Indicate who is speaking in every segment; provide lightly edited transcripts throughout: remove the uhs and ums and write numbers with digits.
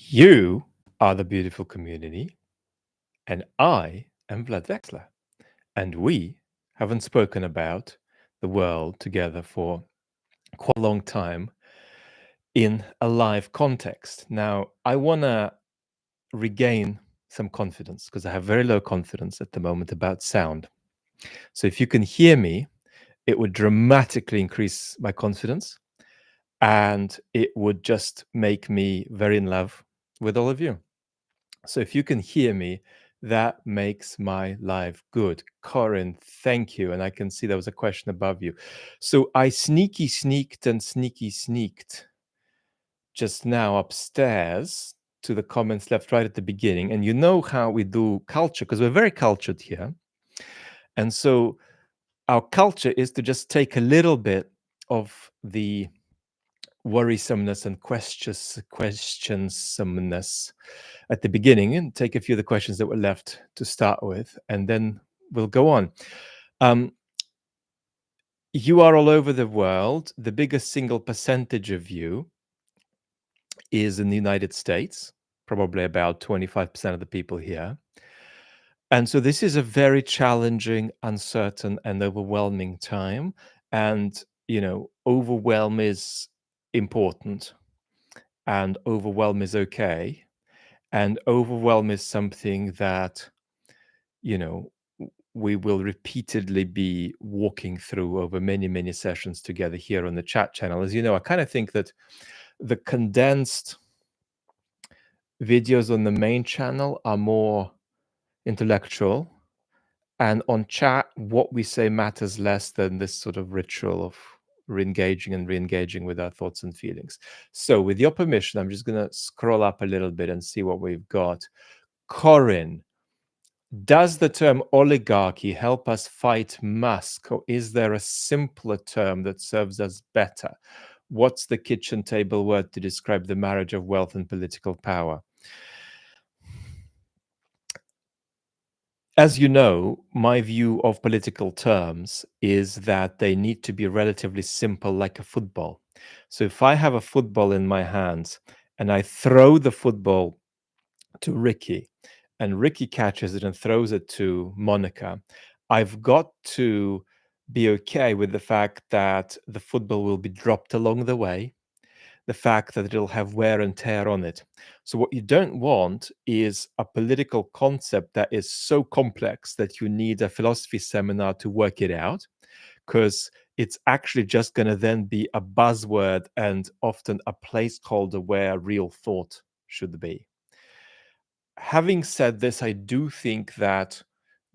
Speaker 1: You are the beautiful community, and I am Vlad Wexler. And we haven't spoken about the world together for quite a long time in a live context. Now, I want to regain some confidence because I have very low confidence at the moment about sound. So if you can hear me, it would dramatically increase my confidence and it would just make me very in love with all of you. So if you can hear me, that makes my life good. Corin, thank you. And I can see there was a question above you. So I sneaked just now upstairs to the comments left right at the beginning. And you know how we do culture, because we're very cultured here. And so our culture is to just take a little bit of the worrisomeness and questionsomeness at the beginning and take a few of the questions that were left to start with, and then we'll go on. You are all over the world. The biggest single percentage of you is in the United States, probably about 25% of the people here. And so this is a very challenging, uncertain, and overwhelming time. And, overwhelm is important and overwhelm is okay. And overwhelm is something that, we will repeatedly be walking through over many, many sessions together here on the chat channel. As you know, I kind of think that the condensed videos on the main channel are more intellectual, and on chat, what we say matters less than this sort of ritual of re-engaging with our thoughts and feelings. So with your permission, I'm just going to scroll up a little bit and see what we've got. Corin, does the term oligarchy help us fight Musk, or is there a simpler term that serves us better? What's the kitchen table word to describe the marriage of wealth and political power? As you know, my view of political terms is that they need to be relatively simple, like a football. So if I have a football in my hands and I throw the football to Ricky, and Ricky catches it and throws it to Monica, I've got to be okay with the fact that the football will be dropped along the way, the fact that it'll have wear and tear on it. So what you don't want is a political concept that is so complex that you need a philosophy seminar to work it out, because it's actually just going to then be a buzzword and often a placeholder where real thought should be. Having said this, I do think that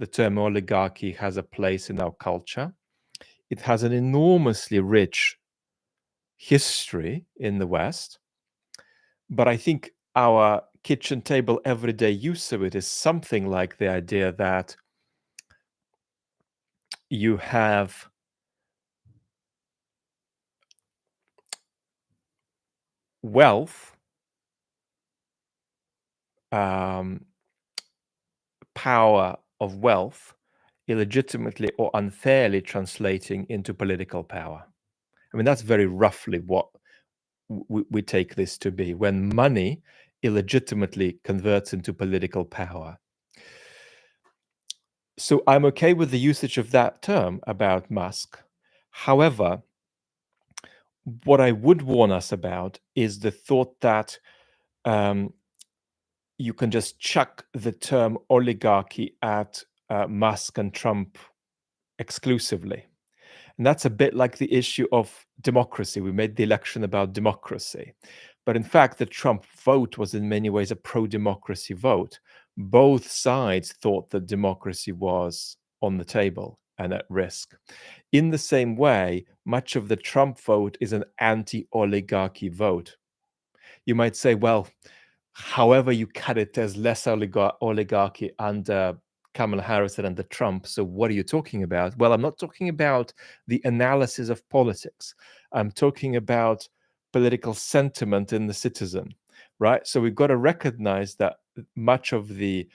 Speaker 1: the term oligarchy has a place in our culture. It has an enormously rich history in the West, but I think our kitchen table everyday use of it is something like the idea that you have wealth, power of wealth, illegitimately or unfairly translating into political power. I mean, that's very roughly what we take this to be, when money illegitimately converts into political power. So I'm okay with the usage of that term about Musk. However, what I would warn us about is the thought that you can just chuck the term oligarchy at Musk and Trump exclusively. And that's a bit like the issue of democracy. We made the election about democracy. But in fact, the Trump vote was in many ways a pro-democracy vote. Both sides thought that democracy was on the table and at risk. In the same way, much of the Trump vote is an anti-oligarchy vote. You might say, well, however you cut it, there's less oligarchy under Kamala Harris and under Trump. So what are you talking about? Well, I'm not talking about the analysis of politics. I'm talking about political sentiment in the citizen, right? So we've got to recognize that much of the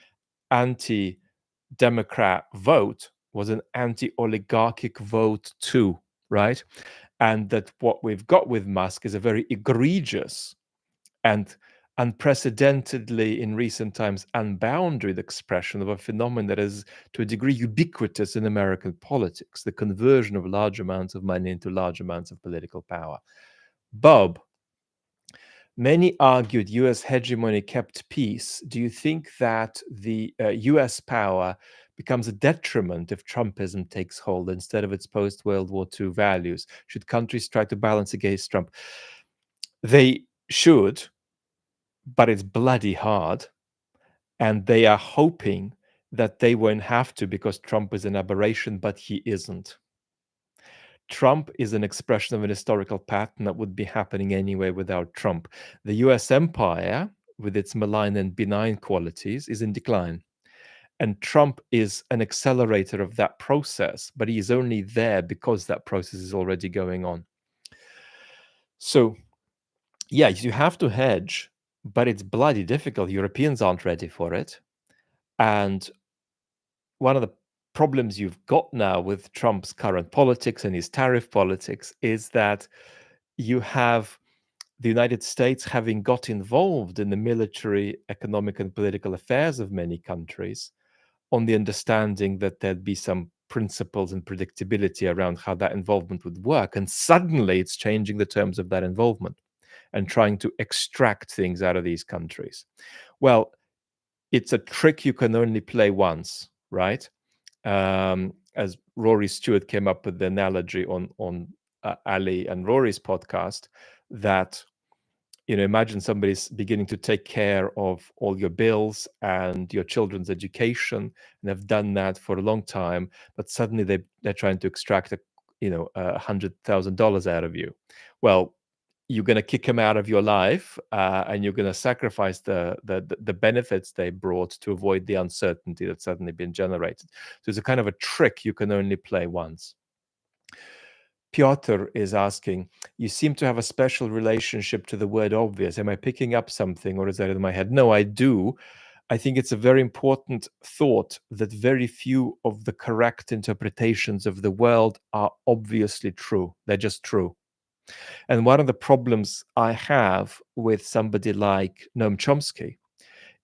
Speaker 1: anti-democrat vote was an anti-oligarchic vote too, right? And that what we've got with Musk is a very egregious and unprecedentedly in recent times unbounded expression of a phenomenon that is to a degree ubiquitous in American politics, the conversion of large amounts of money into large amounts of political power. Bob, many argued US hegemony kept peace. Do you think that the US power becomes a detriment if Trumpism takes hold instead of its post World War II values? Should countries try to balance against Trump? They should, but it's bloody hard. And they are hoping that they won't have to because Trump is an aberration, but he isn't. Trump is an expression of an historical pattern that would be happening anyway without Trump. The US empire, with its malign and benign qualities, is in decline. And Trump is an accelerator of that process, but he is only there because that process is already going on. So, yeah, you have to hedge, but it's bloody difficult. Europeans aren't ready for it. And one of the problems you've got now with Trump's current politics and his tariff politics is that you have the United States having got involved in the military, economic, and political affairs of many countries on the understanding that there'd be some principles and predictability around how that involvement would work. And suddenly it's changing the terms of that involvement and trying to extract things out of these countries. Well, it's a trick you can only play once, right? As Rory Stewart came up with the analogy on Ali and Rory's podcast, that imagine somebody's beginning to take care of all your bills and your children's education, and they've done that for a long time, but suddenly they're trying to extract $100,000 out of you. Well, you're going to kick them out of your life, and you're going to sacrifice the benefits they brought to avoid the uncertainty that's suddenly been generated. So it's a kind of a trick you can only play once. Piotr is asking, you seem to have a special relationship to the word obvious. Am I picking up something, or is that in my head? No, I do. I think it's a very important thought that very few of the correct interpretations of the world are obviously true. They're just true. And one of the problems I have with somebody like Noam Chomsky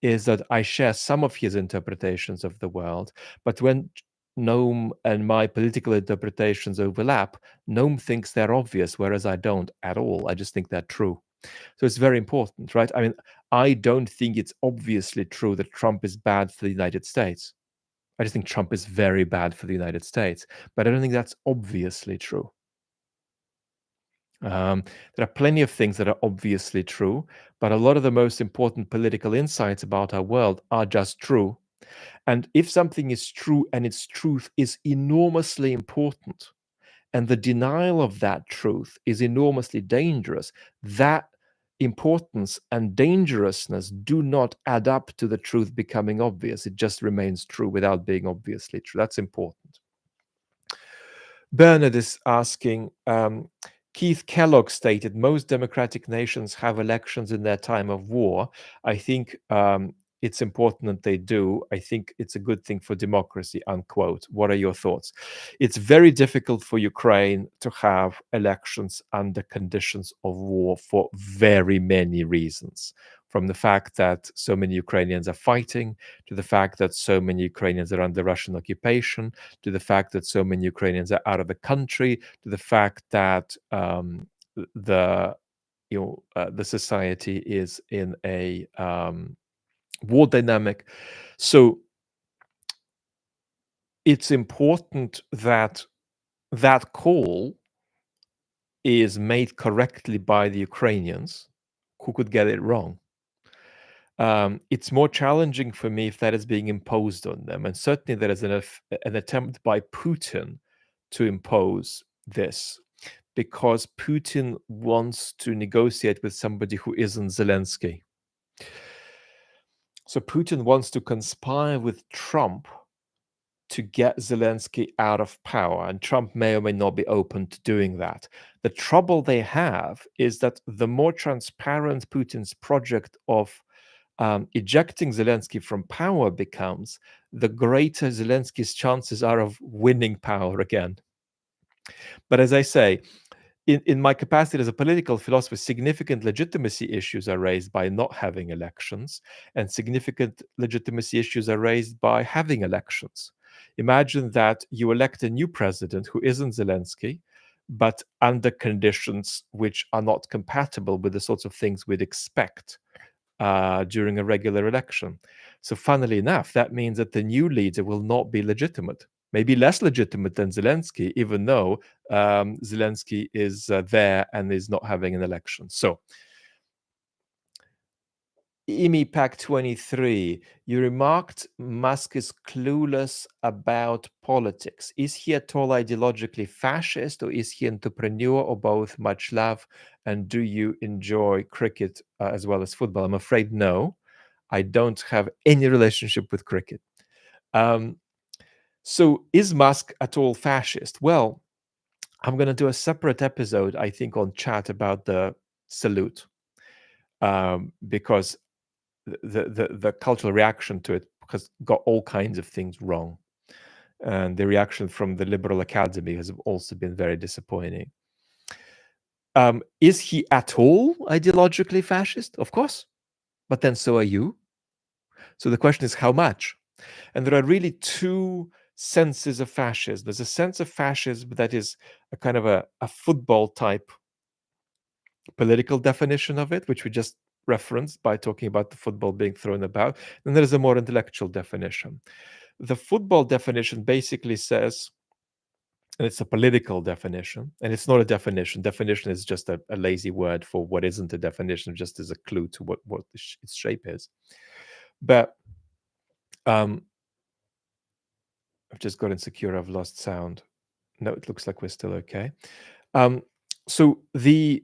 Speaker 1: is that I share some of his interpretations of the world, but when Noam and my political interpretations overlap, Noam thinks they're obvious, whereas I don't at all. I just think they're true. So it's very important, right? I mean, I don't think it's obviously true that Trump is bad for the United States. I just think Trump is very bad for the United States, but I don't think that's obviously true. There are plenty of things that are obviously true, but a lot of the most important political insights about our world are just true. And if something is true and its truth is enormously important, and the denial of that truth is enormously dangerous, that importance and dangerousness do not add up to the truth becoming obvious. It just remains true without being obviously true. That's important. Bernard is asking, Keith Kellogg stated most democratic nations have elections in their time of war. I think it's important that they do. I think it's a good thing for democracy, unquote. What are your thoughts? It's very difficult for Ukraine to have elections under conditions of war for very many reasons. From the fact that so many Ukrainians are fighting, to the fact that so many Ukrainians are under Russian occupation, to the fact that so many Ukrainians are out of the country, to the fact that the society is in a war dynamic. So it's important that that call is made correctly by the Ukrainians, who could get it wrong. It's more challenging for me if that is being imposed on them. And certainly there is an attempt by Putin to impose this, because Putin wants to negotiate with somebody who isn't Zelensky. So Putin wants to conspire with Trump to get Zelensky out of power, and Trump may or may not be open to doing that. The trouble they have is that the more transparent Putin's project of ejecting Zelensky from power becomes, the greater Zelensky's chances are of winning power again. But as I say, in my capacity as a political philosopher, significant legitimacy issues are raised by not having elections, and significant legitimacy issues are raised by having elections. Imagine that you elect a new president who isn't Zelensky, but under conditions which are not compatible with the sorts of things we'd expect during a regular election. So, funnily enough, that means that the new leader will not be legitimate, maybe less legitimate than Zelensky, even though Zelensky is there and is not having an election. So, Pack 23, you remarked Musk is clueless about politics. Is he at all ideologically fascist, or is he entrepreneur, or both? Much love. And do you enjoy cricket as well as football? I'm afraid no. I don't have any relationship with cricket. So is Musk at all fascist? Well, I'm going to do a separate episode, I think, on chat about the salute, because the cultural reaction to it has got all kinds of things wrong. And the reaction from the liberal academy has also been very disappointing. Is he at all ideologically fascist? Of course. But then so are you. So the question is, how much? And there are really two senses of fascism. There's a sense of fascism that is a kind of a football type political definition of it, which we just referenced by talking about the football being thrown about. And there is a more intellectual definition. The football definition basically says, and it's a political definition, and it's not a definition. Definition is just a lazy word for what isn't a definition, just as a clue to what its shape is. But I've just got insecure. I've lost sound. No, it looks like we're still okay. So the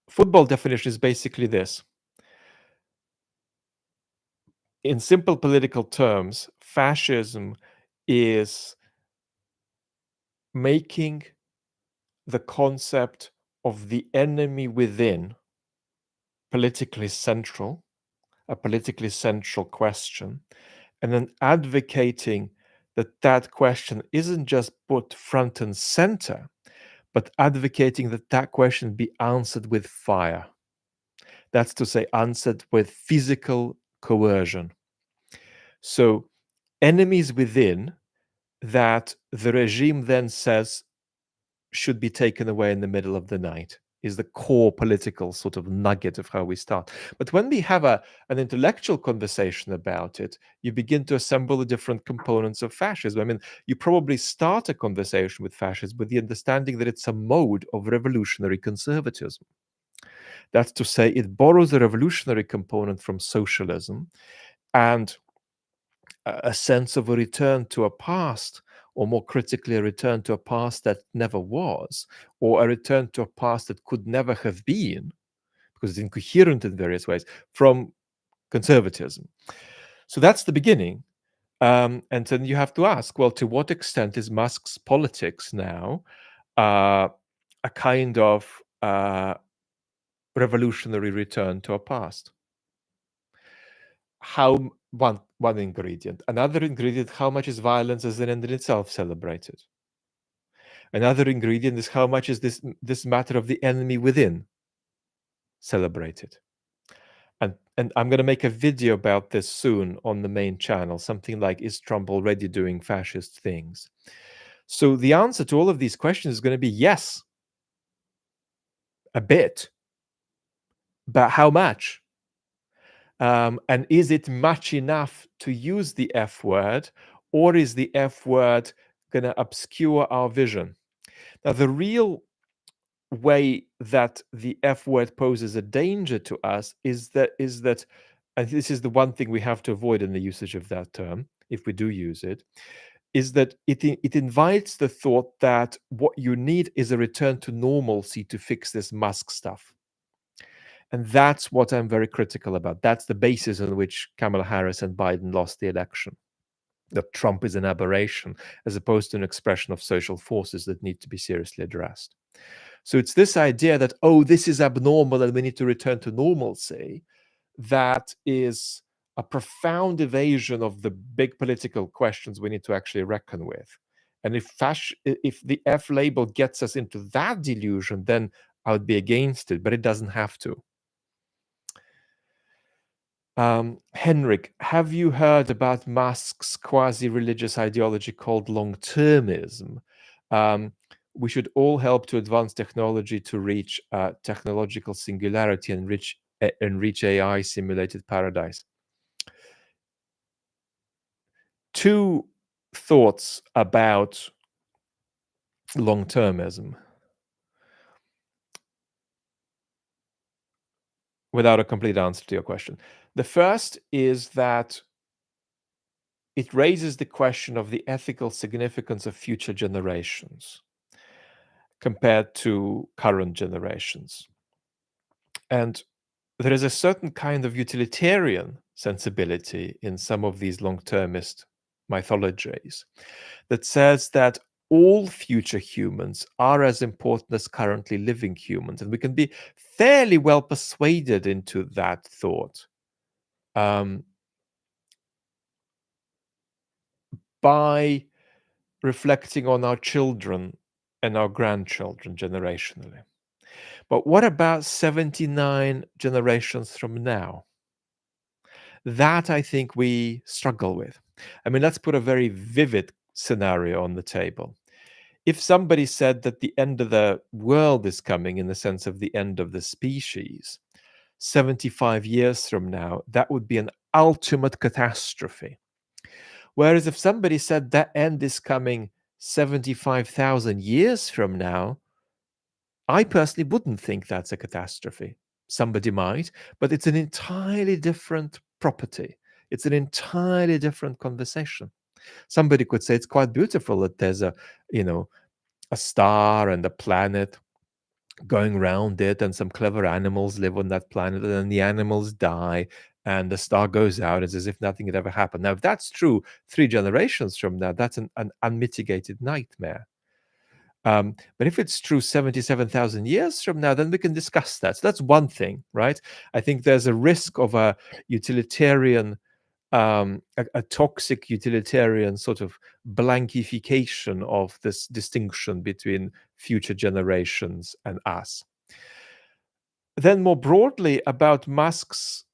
Speaker 1: football definition is basically this. In simple political terms, fascism is making the concept of the enemy within politically central, a politically central question, and then advocating that that question isn't just put front and center, but advocating that that question be answered with fire. That's to say, answered with physical coercion. So, enemies within that the regime then says should be taken away in the middle of the night is the core political sort of nugget of how we start. But when we have an intellectual conversation about it, you begin to assemble the different components of fascism. I mean, you probably start a conversation with fascism with the understanding that it's a mode of revolutionary conservatism. That's to say, it borrows the revolutionary component from socialism and a sense of a return to a past, or more critically, a return to a past that never was, or a return to a past that could never have been, because it's incoherent in various ways, from conservatism. So that's the beginning. And then you have to ask, well, to what extent is Musk's politics now a kind of revolutionary return to a past? How one ingredient. Another ingredient, how much is violence as an end in itself celebrated? Another ingredient is how much is this matter of the enemy within celebrated? And I'm going to make a video about this soon on the main channel, something like, is Trump already doing fascist things? So the answer to all of these questions is going to be yes, a bit, but how much? And is it much enough to use the F word, or is the F word going to obscure our vision? Now, the real way that the F word poses a danger to us is that, and this is the one thing we have to avoid in the usage of that term, if we do use it, is that it invites the thought that what you need is a return to normalcy to fix this Musk stuff. And that's what I'm very critical about. That's the basis on which Kamala Harris and Biden lost the election. That Trump is an aberration, as opposed to an expression of social forces that need to be seriously addressed. So it's this idea that, oh, this is abnormal and we need to return to normalcy, that is a profound evasion of the big political questions we need to actually reckon with. And if the F label gets us into that delusion, then I would be against it, but it doesn't have to. Henrik, have you heard about Musk's quasi-religious ideology called longtermism? We should all help to advance technology to reach technological singularity and reach AI simulated paradise. Two thoughts about long-termism without a complete answer to your question. The first is that it raises the question of the ethical significance of future generations compared to current generations. And there is a certain kind of utilitarian sensibility in some of these long-termist mythologies that says that all future humans are as important as currently living humans. And we can be fairly well persuaded into that thought by reflecting on our children and our grandchildren generationally. But what about 79 generations from now? That I think we struggle with. I mean, let's put a very vivid scenario on the table. If somebody said that the end of the world is coming in the sense of the end of the species, 75 years from now, that would be an ultimate catastrophe. Whereas if somebody said that end is coming 75,000 years from now, I personally wouldn't think that's a catastrophe. Somebody might, but it's an entirely different property. It's an entirely different conversation. Somebody could say it's quite beautiful that there's a star and a planet going around it, and some clever animals live on that planet, and then the animals die, and the star goes out. It's as if nothing had ever happened. Now, if that's true 3 generations from now, that's an unmitigated nightmare. But if it's true 77,000 years from now, then we can discuss that. So that's one thing, right? I think there's a risk of a utilitarian, a toxic utilitarian sort of blankification of this distinction between future generations and us. Then more broadly about Musk's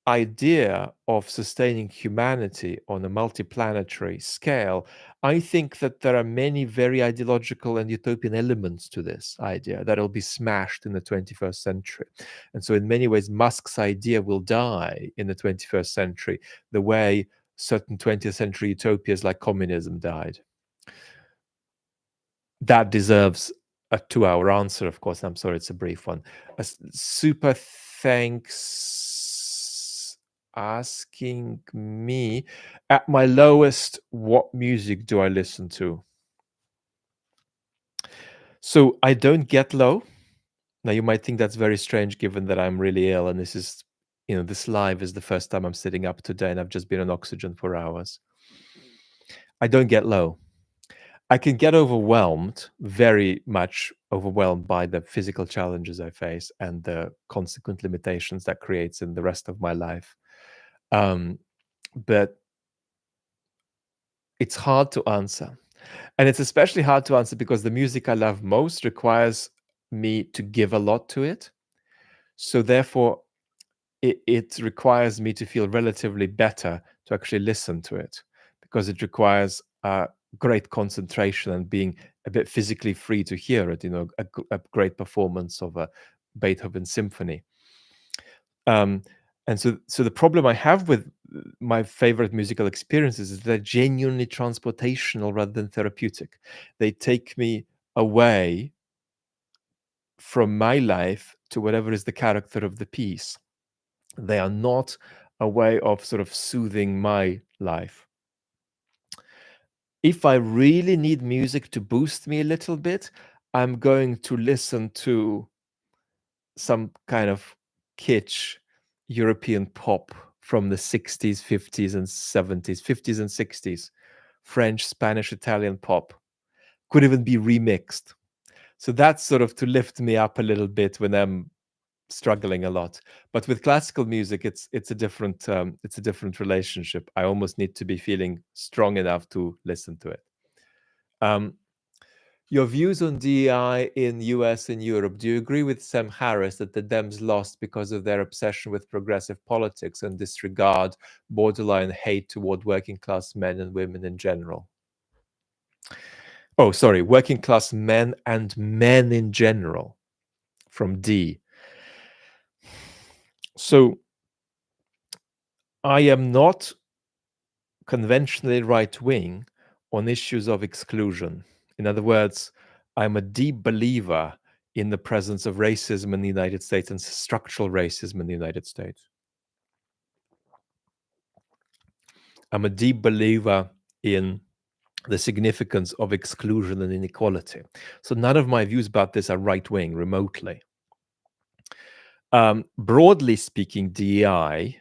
Speaker 1: idea of sustaining humanity on a multiplanetary scale, I think that there are many very ideological and utopian elements to this idea that'll be smashed in the 21st century. And so, in many ways, Musk's idea will die in the 21st century, the way certain 20th century utopias like communism died. That deserves a 2-hour answer, of course. I'm sorry, it's a brief one. A super thanks asking me, at my lowest, what music do I listen to? So I don't get low. Now, you might think that's very strange given that I'm really ill, and this live is the first time I'm sitting up today, and I've just been on oxygen for hours. I don't get low. I can get overwhelmed, very much overwhelmed by the physical challenges I face and the consequent limitations that creates in the rest of my life. But it's hard to answer. And it's especially hard to answer because the music I love most requires me to give a lot to it. So therefore, it requires me to feel relatively better to actually listen to it, because it requires great concentration and being a bit physically free to hear it, a great performance of a Beethoven symphony. And so the problem I have with my favorite musical experiences is they're genuinely transportational rather than therapeutic. They take me away from my life to whatever is the character of the piece. They are not a way of sort of soothing my life. If I really need music to boost me a little bit, I'm going to listen to some kind of kitsch European pop from the 60s, 50s, and 70s, 50s and 60s, French, Spanish, Italian pop. Could even be remixed. So that's sort of to lift me up a little bit when I'm struggling a lot. But with classical music, it's a different relationship. I almost need to be feeling strong enough to listen to it. Your views on DEI in US and Europe. Do you agree with Sam Harris that the Dems lost because of their obsession with progressive politics and disregard borderline hate toward working class men and women in general? Oh, sorry, working class men and men in general from D. So I am not conventionally right wing on issues of exclusion. In other words, I'm a deep believer in the presence of racism in the United States and structural racism in the United States. I'm a deep believer in the significance of exclusion and inequality. So none of my views about this are right wing remotely. Broadly speaking, DEI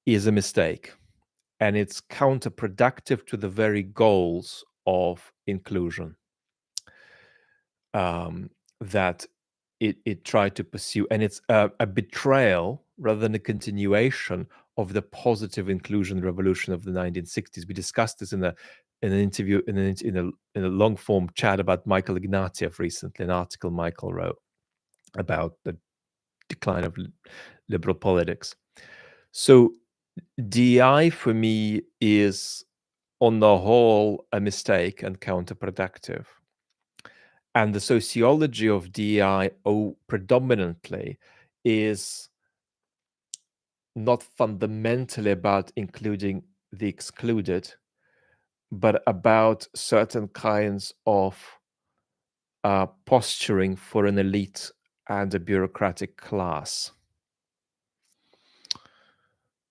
Speaker 1: is a mistake, and it's counterproductive to the very goals of inclusion that it tried to pursue. And it's a betrayal rather than a continuation of the positive inclusion revolution of the 1960s. We discussed this in an interview, in a long form chat about Michael Ignatieff recently, an article Michael wrote about the decline of liberal politics. So DI for me is, on the whole, a mistake and counterproductive. And the sociology of DEI predominantly is not fundamentally about including the excluded, but about certain kinds of posturing for an elite and a bureaucratic class.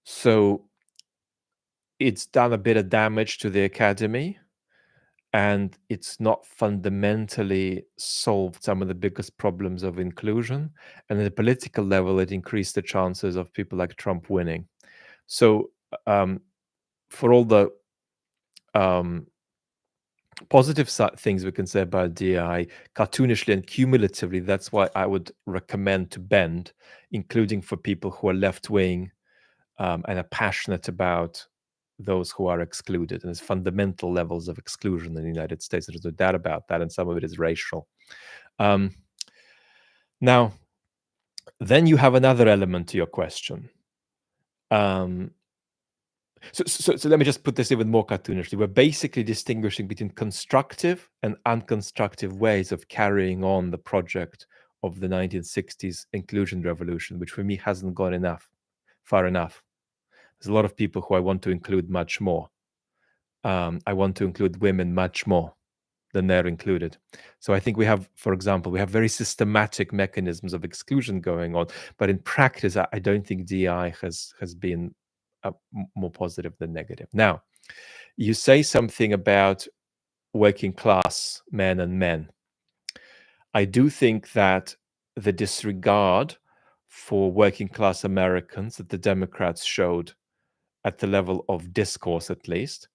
Speaker 1: So it's done a bit of damage to the academy, and it's not fundamentally solved some of the biggest problems of inclusion. And at the political level, it increased the chances of people like Trump winning. So for all the positive things we can say about DI, cartoonishly and cumulatively, that's why I would recommend to bend, including for people who are left-wing and are passionate about those who are excluded. And there's fundamental levels of exclusion in the United States. There's no doubt about that, and some of it is racial. Now, then you have another element to your question. So let me just put this even more cartoonishly. We're basically distinguishing between constructive and unconstructive ways of carrying on the project of the 1960s inclusion revolution, which for me hasn't gone far enough. There's a lot of people who I want to include much more. I want to include women much more than they're included. So I think we have, for example, we have very systematic mechanisms of exclusion going on, but in practice, I don't think DI has been more positive than negative. Now, you say something about working class men and men. I do think that the disregard for working class Americans that the Democrats showed at the level of discourse, at least,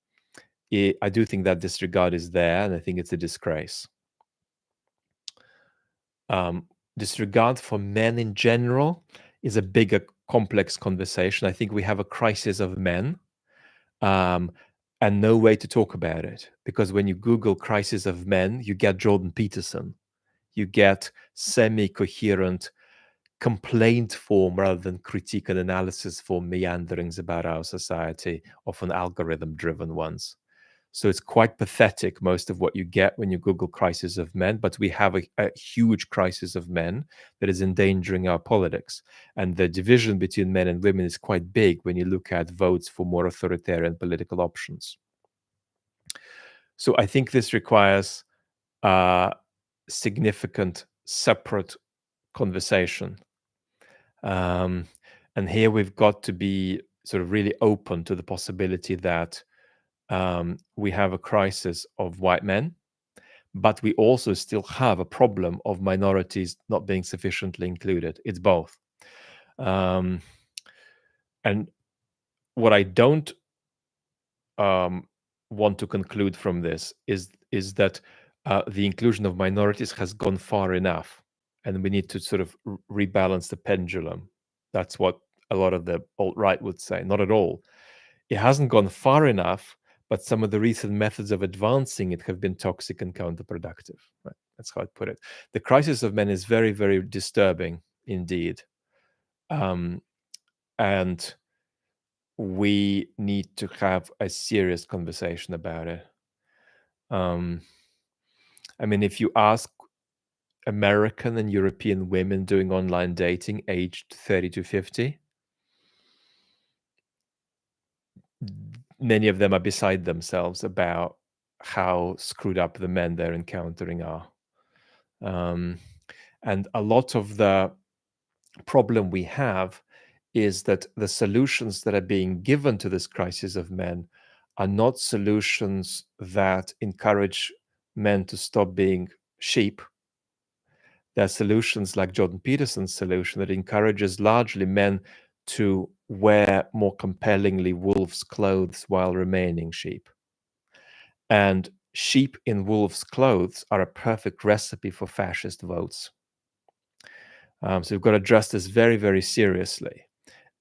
Speaker 1: I do think that disregard is there, and I think it's a disgrace. Disregard for men in general is a bigger, complex conversation. I think we have a crisis of men, and no way to talk about it. Because when you Google crisis of men, you get Jordan Peterson. You get semi-coherent complaint form rather than critique and analysis form meanderings about our society, often algorithm-driven ones. So it's quite pathetic, most of what you get when you Google crisis of men, but we have a huge crisis of men that is endangering our politics. And the division between men and women is quite big when you look at votes for more authoritarian political options. So I think this requires significant separate conversation. And here we've got to be sort of really open to the possibility that we have a crisis of white men, but we also still have a problem of minorities not being sufficiently included. It's both. And what I don't want to conclude from this is that the inclusion of minorities has gone far enough, and we need to sort of rebalance the pendulum. That's what a lot of the alt-right would say. Not at all. It hasn't gone far enough, but some of the recent methods of advancing it have been toxic and counterproductive. Right? That's how I'd put it. The crisis of men is very, very disturbing indeed. And we need to have a serious conversation about it. I mean, if you ask American and European women doing online dating aged 30 to 50, many of them are beside themselves about how screwed up the men they're encountering are. And a lot of the problem we have is that the solutions that are being given to this crisis of men are not solutions that encourage men to stop being sheep. There are solutions like Jordan Peterson's solution that encourages largely men to wear more compellingly wolves' clothes while remaining sheep. And sheep in wolves' clothes are a perfect recipe for fascist votes. So we've got to address this very, very seriously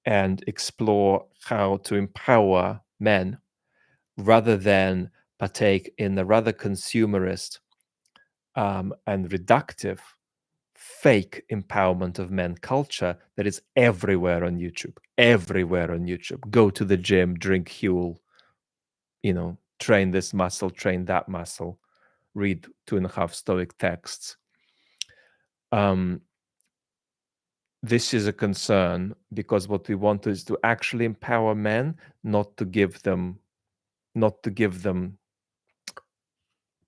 Speaker 1: and explore how to empower men rather than partake in the rather consumerist and reductive fake empowerment of men culture that is everywhere on YouTube. Everywhere on YouTube. Go to the gym, drink Huel, train this muscle, train that muscle, read 2.5 Stoic texts. This is a concern because what we want is to actually empower men, not to give them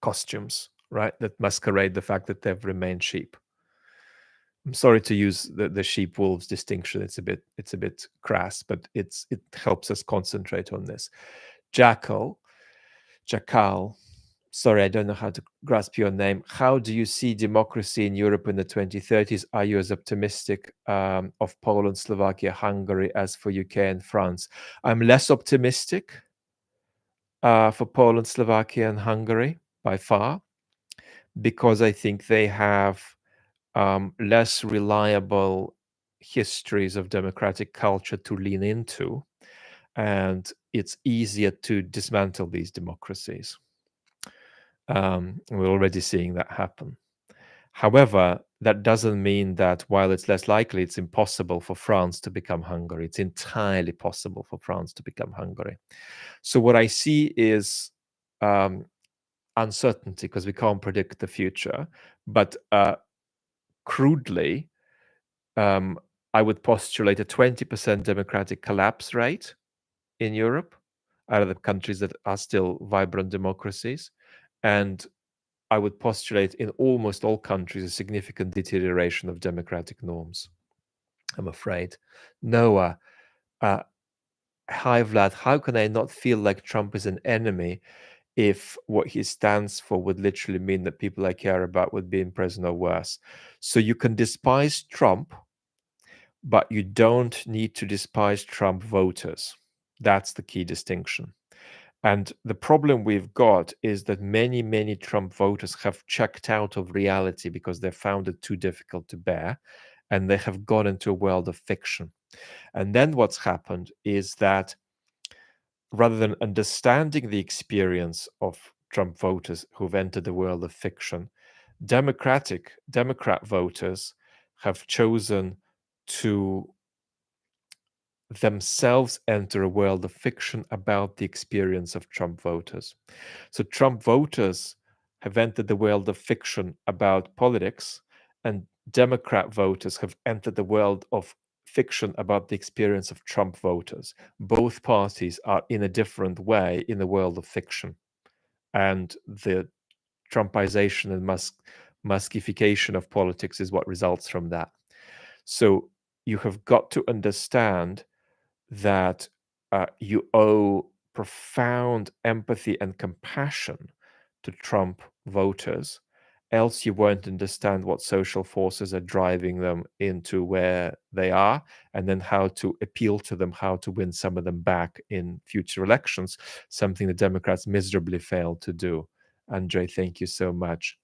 Speaker 1: costumes, right, that masquerade the fact that they've remained sheep. I'm sorry to use the sheep wolves distinction. It's a bit crass, but it helps us concentrate on this. Jackal, sorry, I don't know how to grasp your name. How do you see democracy in Europe in the 2030s? Are you as optimistic of Poland, Slovakia, Hungary as for UK and France? I'm less optimistic for Poland, Slovakia, and Hungary by far, because I think they have less reliable histories of democratic culture to lean into, and it's easier to dismantle these democracies. We're already seeing that happen. However, that doesn't mean that while it's less likely, it's impossible for France to become Hungary. It's entirely possible for France to become Hungary. So what I see is uncertainty, because we can't predict the future. But crudely, I would postulate a 20% democratic collapse rate in Europe out of the countries that are still vibrant democracies. And I would postulate in almost all countries a significant deterioration of democratic norms, I'm afraid. Noah, hi Vlad, how can I not feel like Trump is an enemy if what he stands for would literally mean that people I care about would be in prison or worse? So you can despise Trump, but you don't need to despise Trump voters. That's the key distinction. And the problem we've got is that many, many Trump voters have checked out of reality because they found it too difficult to bear, and they have gone into a world of fiction. And then what's happened is that rather than understanding the experience of Trump voters who've entered the world of fiction, Democrat voters have chosen to themselves enter a world of fiction about the experience of Trump voters. So Trump voters have entered the world of fiction about politics, and Democrat voters have entered the world of fiction about the experience of Trump voters. Both parties are in a different way in the world of fiction. And the Trumpization and Muskification of politics is what results from that. So you have got to understand that you owe profound empathy and compassion to Trump voters, else you won't understand what social forces are driving them into where they are, and then how to appeal to them, how to win some of them back in future elections, something the Democrats miserably failed to do. Andrei, thank you so much.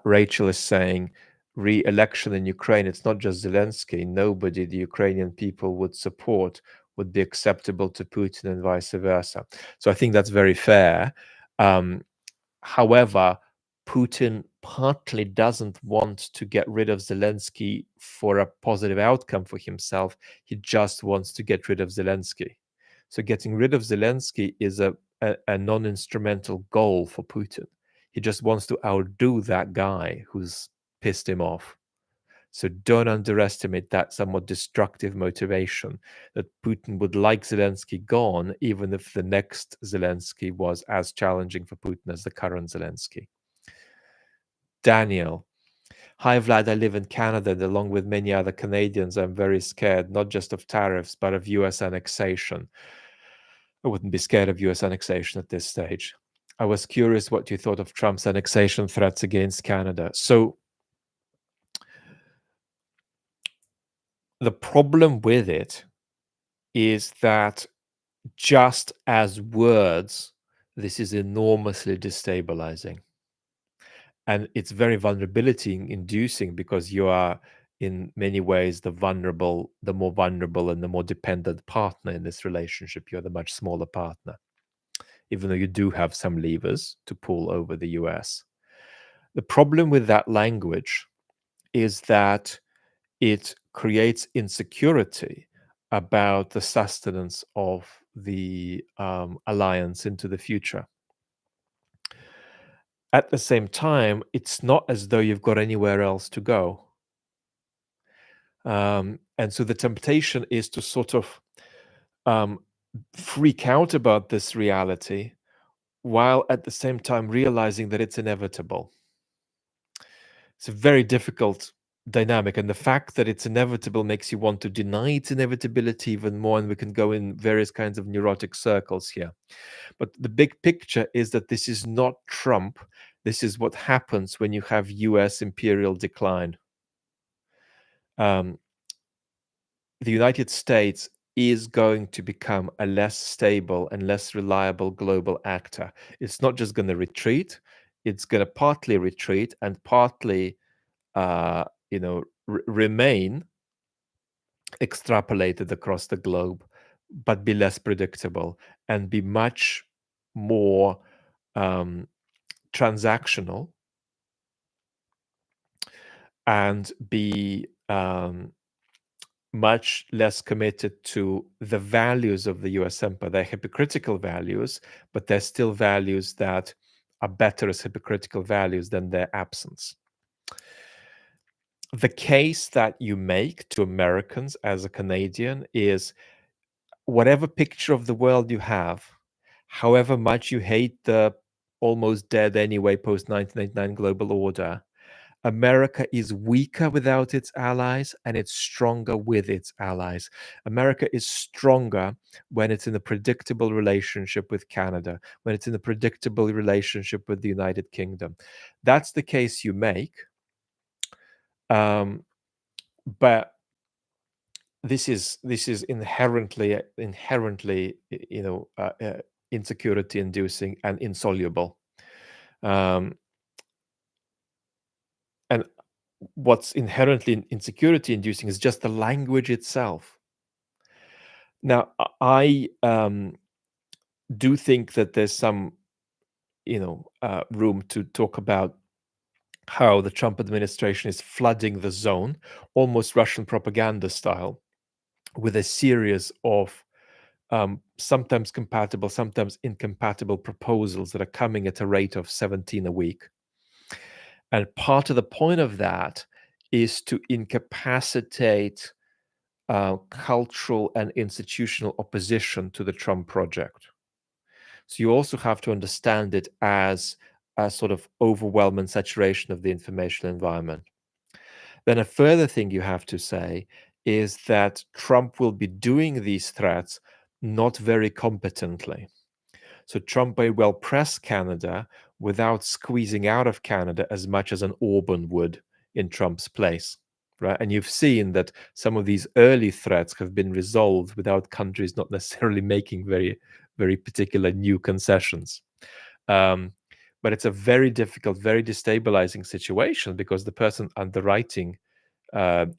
Speaker 1: Rachel is saying, re-election in Ukraine, it's not just Zelensky. Nobody the Ukrainian people would support would be acceptable to Putin and vice versa. So I think that's very fair. However, Putin partly doesn't want to get rid of Zelensky for a positive outcome for himself. He just wants to get rid of Zelensky. So getting rid of Zelensky is a non-instrumental goal for Putin. He just wants to outdo that guy who's pissed him off. So don't underestimate that somewhat destructive motivation that Putin would like Zelensky gone, even if the next Zelensky was as challenging for Putin as the current Zelensky. Daniel. Hi, Vlad. I live in Canada, and along with many other Canadians, I'm very scared, not just of tariffs, but of US annexation. I wouldn't be scared of US annexation at this stage. I was curious what you thought of Trump's annexation threats against Canada. So the problem with it is that just as words, this is enormously destabilizing. And it's very vulnerability inducing because you are in many ways the more vulnerable and the more dependent partner in this relationship. You're the much smaller partner, even though you do have some levers to pull over the US. The problem with that language is that it creates insecurity about the sustenance of the alliance into the future. At the same time, it's not as though you've got anywhere else to go. And so the temptation is to sort of freak out about this reality while at the same time realizing that it's inevitable. It's a very difficult dynamic, and the fact that it's inevitable makes you want to deny its inevitability even more, and we can go in various kinds of neurotic circles here. But the big picture is that this is not Trump. This is what happens when you have US imperial decline. The United States is going to become a less stable and less reliable global actor. It's not just going to retreat. It's going to partly retreat and partly remain extrapolated across the globe, but be less predictable and be much more transactional and be much less committed to the values of the US empire. They're hypocritical values, but they're still values that are better as hypocritical values than their absence. The case that you make to Americans as a Canadian is whatever picture of the world you have, however much you hate the almost dead anyway post 1989 global order, America is weaker without its allies and it's stronger with its allies. America is stronger when it's in a predictable relationship with Canada, when it's in a predictable relationship with the United Kingdom. That's the case you make. But this is inherently insecurity inducing and insoluble. And what's inherently insecurity inducing is just the language itself. Now, I do think that there's some room to talk about how the Trump administration is flooding the zone, almost Russian propaganda style, with a series of sometimes compatible, sometimes incompatible proposals that are coming at a rate of 17 a week. And part of the point of that is to incapacitate cultural and institutional opposition to the Trump project. So you also have to understand it as a sort of overwhelm and saturation of the information environment. Then a further thing you have to say is that Trump will be doing these threats not very competently. So Trump may well press Canada without squeezing out of Canada as much as an Orban would in Trump's place, right? And you've seen that some of these early threats have been resolved without countries not necessarily making very, very particular new concessions. But it's a very difficult, very destabilizing situation because the person underwriting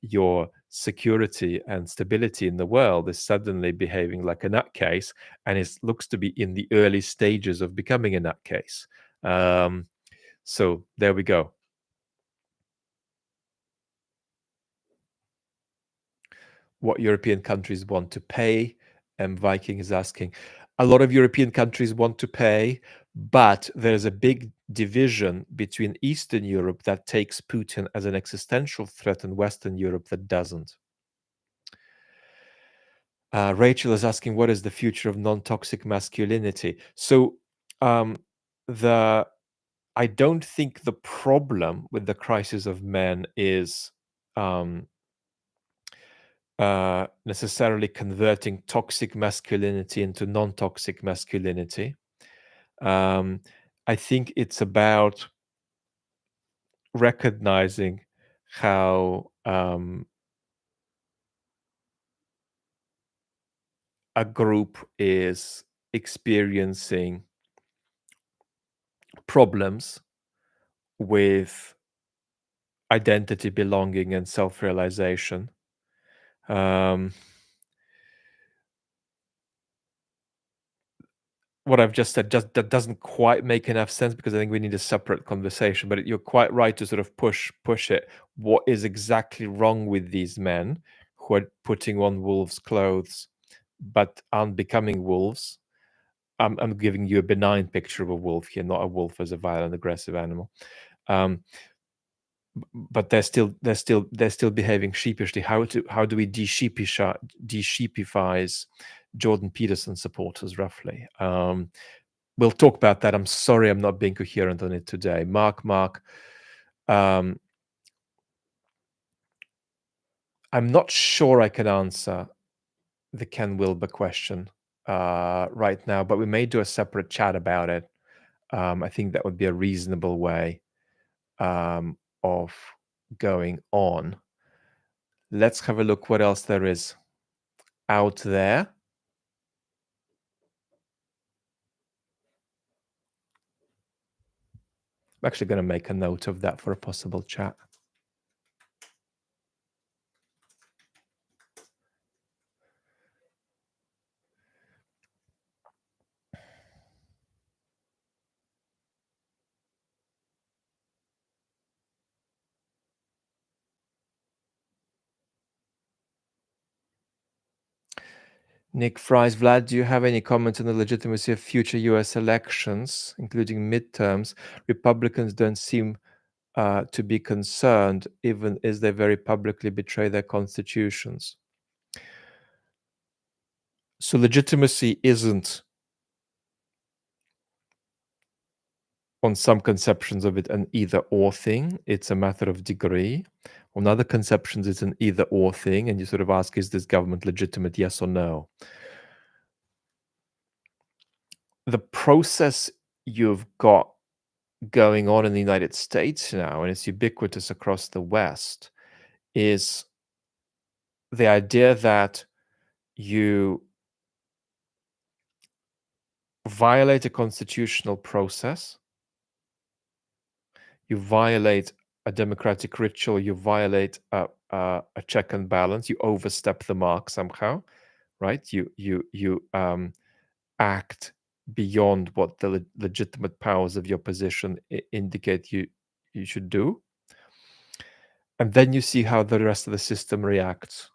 Speaker 1: your security and stability in the world is suddenly behaving like a nutcase, and it looks to be in the early stages of becoming a nutcase. So there we go. What European countries want to pay, Viking is asking. A lot of European countries want to pay, but there's a big division between Eastern Europe that takes Putin as an existential threat and Western Europe that doesn't. Rachel is asking, what is the future of non-toxic masculinity? So the I don't think the problem with the crisis of men is necessarily converting toxic masculinity into non-toxic masculinity. I think it's about recognizing how a group is experiencing problems with identity, belonging, and self-realization. What I've just said that doesn't quite make enough sense, because I think we need a separate conversation. But you're quite right to sort of push it. What is exactly wrong with these men who are putting on wolves' clothes but aren't becoming wolves? I'm giving you a benign picture of a wolf here, not a wolf as a violent, aggressive animal. But they're still behaving sheepishly. How do we de-sheepifies Jordan Peterson supporters roughly? We'll talk about that. I'm sorry I'm not being coherent on it today. Mark, I'm not sure I can answer the Ken Wilbur question right now, but we may do a separate chat about it. I think that would be a reasonable way of going on. Let's have a look what else there is out there. I'm actually going to make a note of that for a possible chat. Nick Fries, Vlad, do you have any comments on the legitimacy of future US elections, including midterms? Republicans don't seem to be concerned, even as they very publicly betray their constitutions. So legitimacy isn't, on some conceptions of it, an either-or thing. It's a matter of degree. On other conceptions, it's an either-or thing, and you sort of ask, is this government legitimate, yes or no? The process you've got going on in the United States now, and it's ubiquitous across the West, is the idea that you violate a constitutional process, you violate a democratic ritual, you violate a check and balance, you overstep the mark somehow, right? You act beyond what the legitimate powers of your position indicate you should do. And then you see how the rest of the system reacts.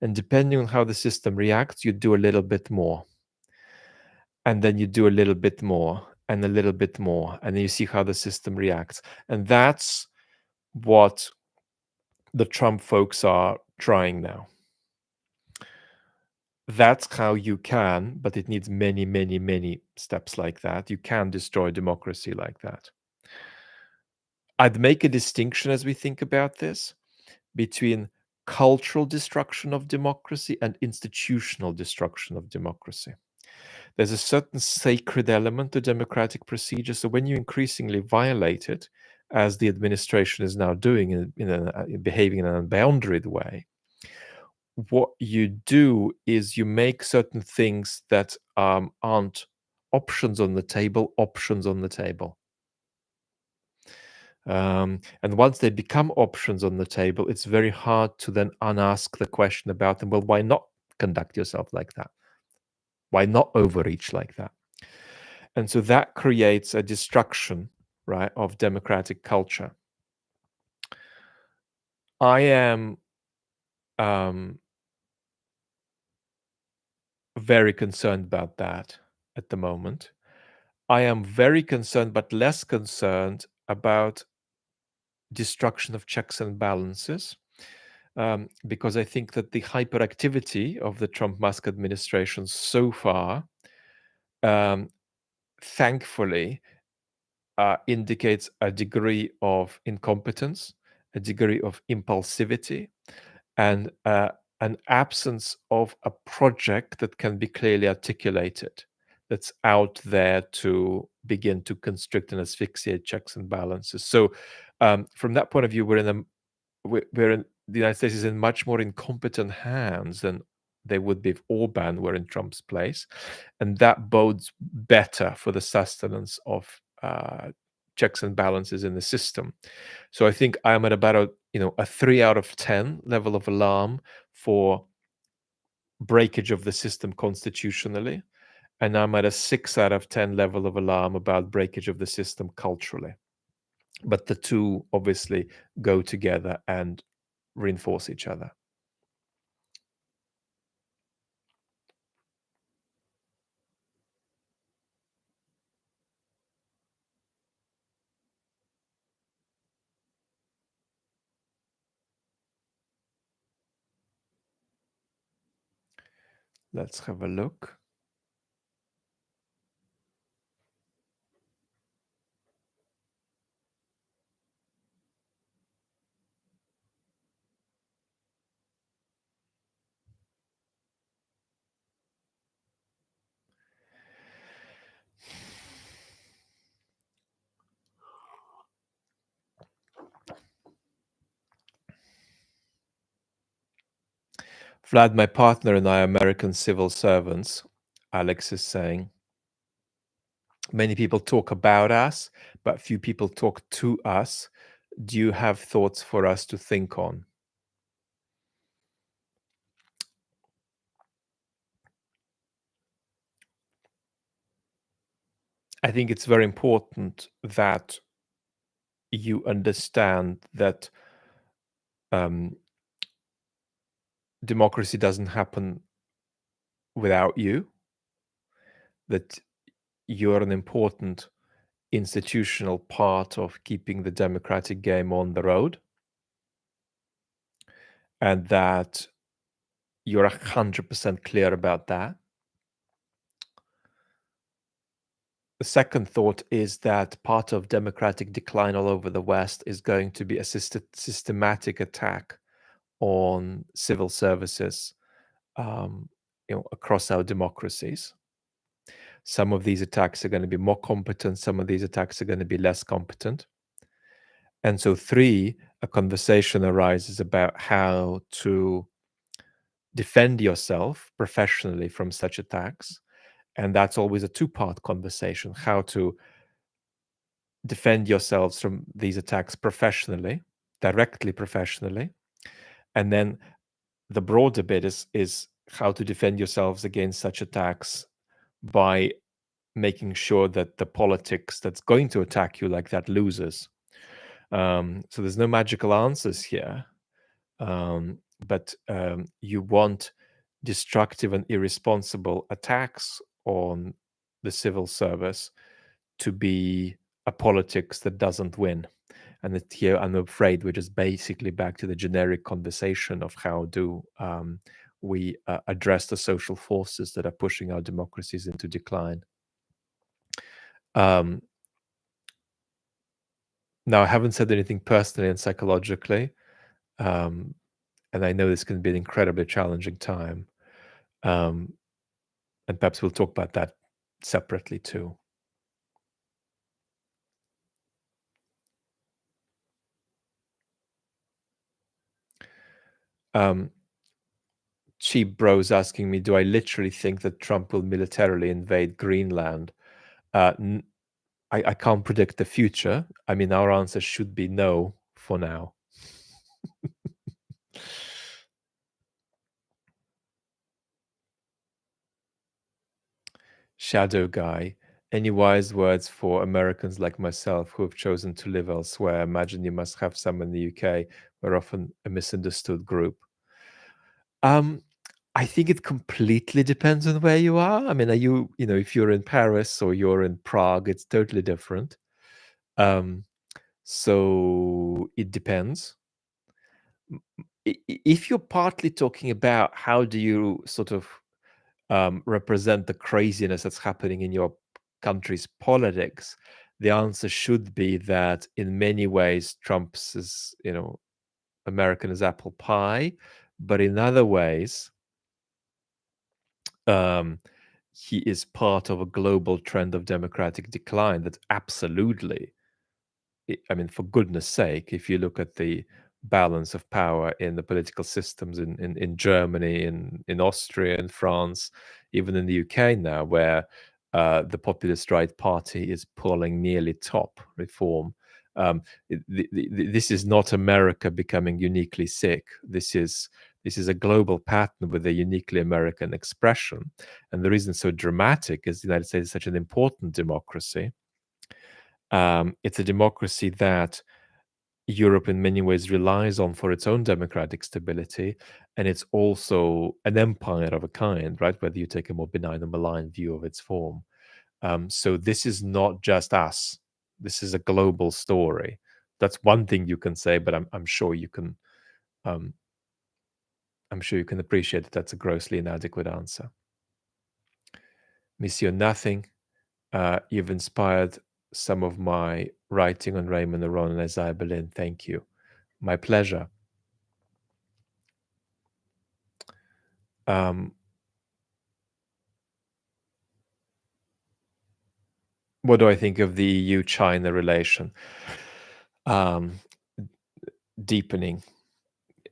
Speaker 1: And depending on how the system reacts, you do a little bit more. And then you do a little bit more and a little bit more. And then you see how the system reacts. And that's what the Trump folks are trying now. That's how you can, but it needs many, many, many steps like that. You can destroy democracy like that. I'd make a distinction as we think about this between cultural destruction of democracy and institutional destruction of democracy. There's a certain sacred element to democratic procedure. So when you increasingly violate it, as the administration is now doing, behaving in an unbounded way, what you do is you make certain things that aren't options on the table, options on the table. And once they become options on the table, it's very hard to then unask the question about them. Well, why not conduct yourself like that? Why not overreach like that? And so that creates a destruction, right, of democratic culture. I am um, very concerned about that at the moment. I am very concerned, but less concerned about destruction of checks and balances, because I think that the hyperactivity of the Trump-Musk administration so far, um, thankfully, indicates a degree of incompetence, a degree of impulsivity, and an absence of a project that can be clearly articulated, that's out there to begin to constrict and asphyxiate checks and balances. So, from that point of view, we're in the United States is in much more incompetent hands than they would be if Orban were in Trump's place, and that bodes better for the sustenance of checks and balances in the system. So I think I'm at about a 3 out of 10 level of alarm for breakage of the system constitutionally, and I'm at a 6 out of 10 level of alarm about breakage of the system culturally. But the two obviously go together and reinforce each other. Let's have a look. Vlad, my partner and I are American civil servants, Alex is saying. Many people talk about us, but few people talk to us. Do you have thoughts for us to think on? I think it's very important that you understand that democracy doesn't happen without you, that you're an important institutional part of keeping the democratic game on the road, and that you're 100% clear about that. The second thought is that part of democratic decline all over the West is going to be a systematic attack on civil services, across our democracies. Some of these attacks are going to be more competent, some of these attacks are going to be less competent. And so, three, a conversation arises about how to defend yourself professionally from such attacks. And that's always a two-part conversation: how to defend yourselves from these attacks professionally, directly professionally. And then the broader bit is how to defend yourselves against such attacks by making sure that the politics that's going to attack you like that loses. So there's no magical answers here, but you want destructive and irresponsible attacks on the civil service to be a politics that doesn't win. And here, I'm afraid we're just basically back to the generic conversation of how do we address the social forces that are pushing our democracies into decline. Um, Now, I haven't said anything personally and psychologically, and I know this can be an incredibly challenging time. Um, and perhaps we'll talk about that separately too. Um, Cheap Bros asking me, do I literally think that Trump will militarily invade Greenland? Uh, I can't predict the future. I mean, our answer should be no for now. Shadow guy. Any wise words for Americans like myself who have chosen to live elsewhere? Imagine you must have some in the UK. We're often a misunderstood group. Um, I think it completely depends on where you are. I mean, if you're in Paris or you're in Prague, it's totally different. So it depends. If you're partly talking about how do you sort of represent the craziness that's happening in your country's politics, the answer should be that in many ways Trump's is, American as apple pie, but in other ways, um, he is part of a global trend of democratic decline that's absolutely, I mean, for goodness sake, if you look at the balance of power in the political systems in Germany, in Austria, in France, even in the UK now, where the populist right party is pulling nearly top reform. This is not America becoming uniquely sick. This is a global pattern with a uniquely American expression. And the reason it's so dramatic is the United States is such an important democracy. It's a democracy that Europe, in many ways, relies on for its own democratic stability, and it's also an empire of a kind, right? Whether you take a more benign or malign view of its form. So this is not just us. This is a global story. That's one thing you can say, but I'm sure you can. Um, I'm sure you can appreciate that that's a grossly inadequate answer. Monsieur Nothing. You've inspired some of my writing on Raymond Aron and Isaiah Berlin. Thank you. My pleasure. What do I think of the EU-China relation? Deepening.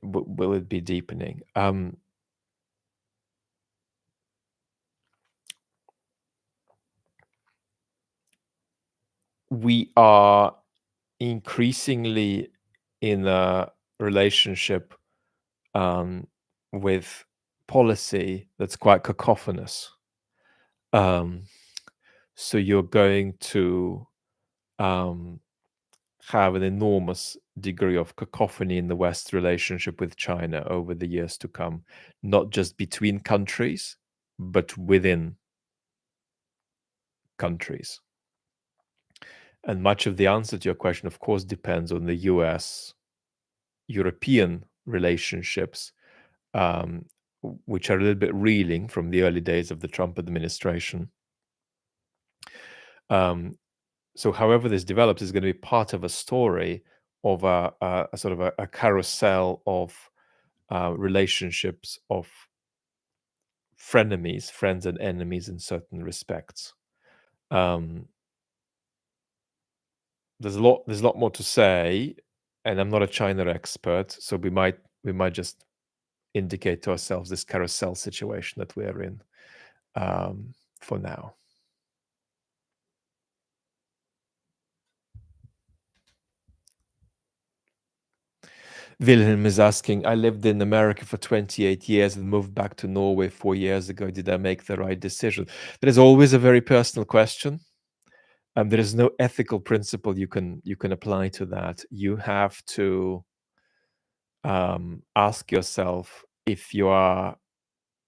Speaker 1: Will it be deepening? We are increasingly in a relationship with policy that's quite cacophonous. So you're going to have an enormous degree of cacophony in the West's relationship with China over the years to come, not just between countries, but within countries. And much of the answer to your question, of course, depends on the US-European relationships, which are a little bit reeling from the early days of the Trump administration. So however this develops is going to be part of a story of a sort of a carousel of relationships of frenemies, friends and enemies in certain respects. There's a lot more to say, and I'm not a China expert, so we might just indicate to ourselves this carousel situation that we're in for now. Wilhelm is asking, I lived in America for 28 years and moved back to Norway 4 years ago. Did I make the right decision? That is always a very personal question. There is no ethical principle you can apply to that. You have to ask yourself if you are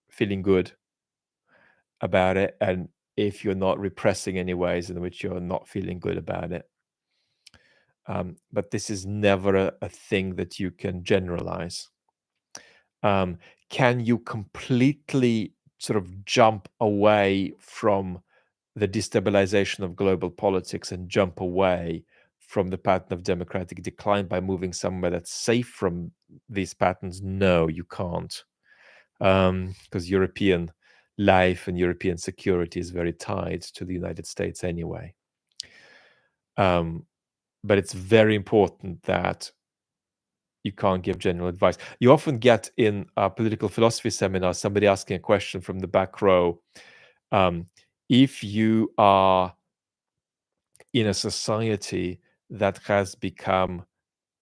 Speaker 1: feeling good about it and if you're not repressing any ways in which you're not feeling good about it. But this is never a thing that you can generalize. Can you completely sort of jump away from the destabilization of global politics and jump away from the pattern of democratic decline by moving somewhere that's safe from these patterns? No, you can't. Because European life and European security is very tied to the United States anyway. But it's very important that you can't give general advice. You often get in political philosophy seminars somebody asking a question from the back row. If you are in a society that has become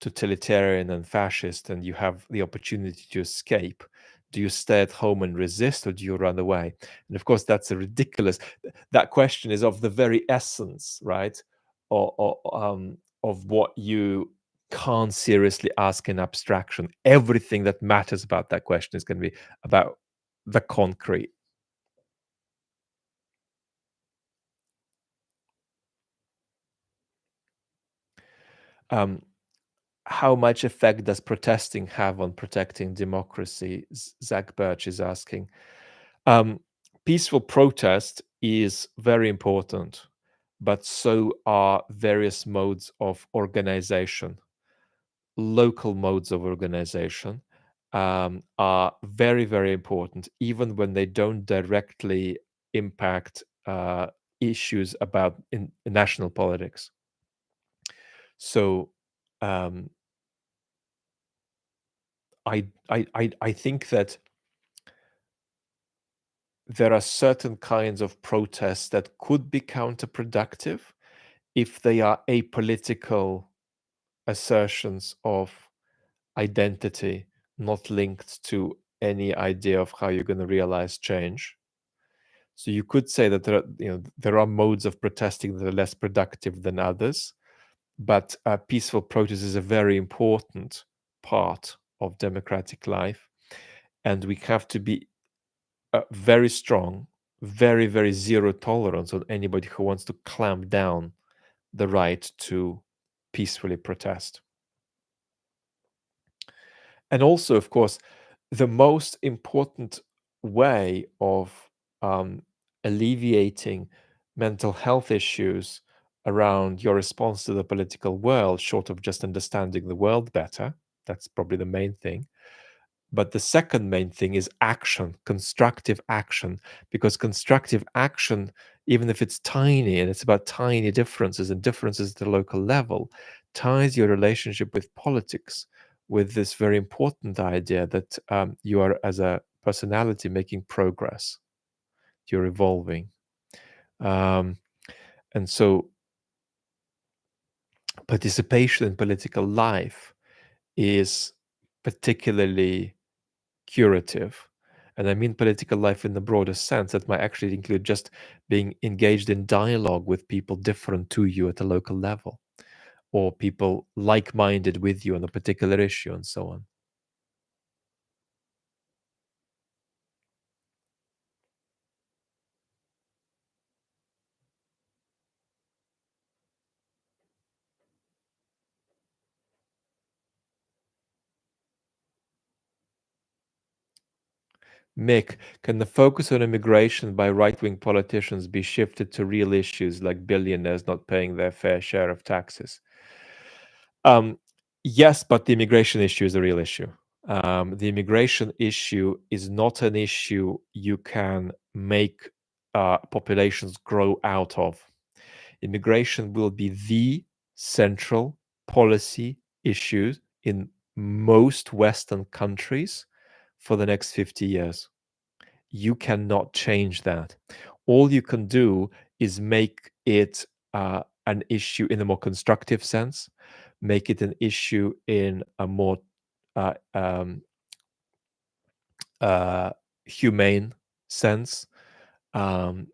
Speaker 1: totalitarian and fascist and you have the opportunity to escape, do you stay at home and resist or do you run away? And of course that's a ridiculous, that question is of the very essence, right, of what you can't seriously ask in abstraction. Everything that matters about that question is going to be about the concrete. um, how much effect does protesting have on protecting democracy? Zach Birch is asking. Um, Peaceful protest is very important, but so are various modes of organization. Local modes of organization are very, very important, even when they don't directly impact issues about in national politics. So um, I think that there are certain kinds of protests that could be counterproductive if they are apolitical assertions of identity, not linked to any idea of how you're going to realize change. So you could say that there are modes of protesting that are less productive than others, but peaceful protest is a very important part of democratic life, and we have to be very strong, very, very zero tolerance on anybody who wants to clamp down the right to peacefully protest. And also, of course, the most important way of um, alleviating mental health issues around your response to the political world, short of just understanding the world better, that's probably the main thing. But the second main thing is action, constructive action, because constructive action, even if it's tiny and it's about tiny differences and differences at the local level, ties your relationship with politics with this very important idea that you are, as a personality, making progress, you're evolving. Um, and so, participation in political life is particularly curative. And I mean political life in the broader sense that might actually include just being engaged in dialogue with people different to you at a local level, or people like minded with you on a particular issue, and so on. Mick, can the focus on immigration by right wing politicians be shifted to real issues like billionaires not paying their fair share of taxes? Um, yes, but the immigration issue is a real issue. The immigration issue is not an issue you can make populations grow out of. Immigration will be the central policy issue in most Western countries for the next 50 years. You cannot change that. All you can do is make it an issue in a more constructive sense, make it an issue in a more uh, um, humane sense,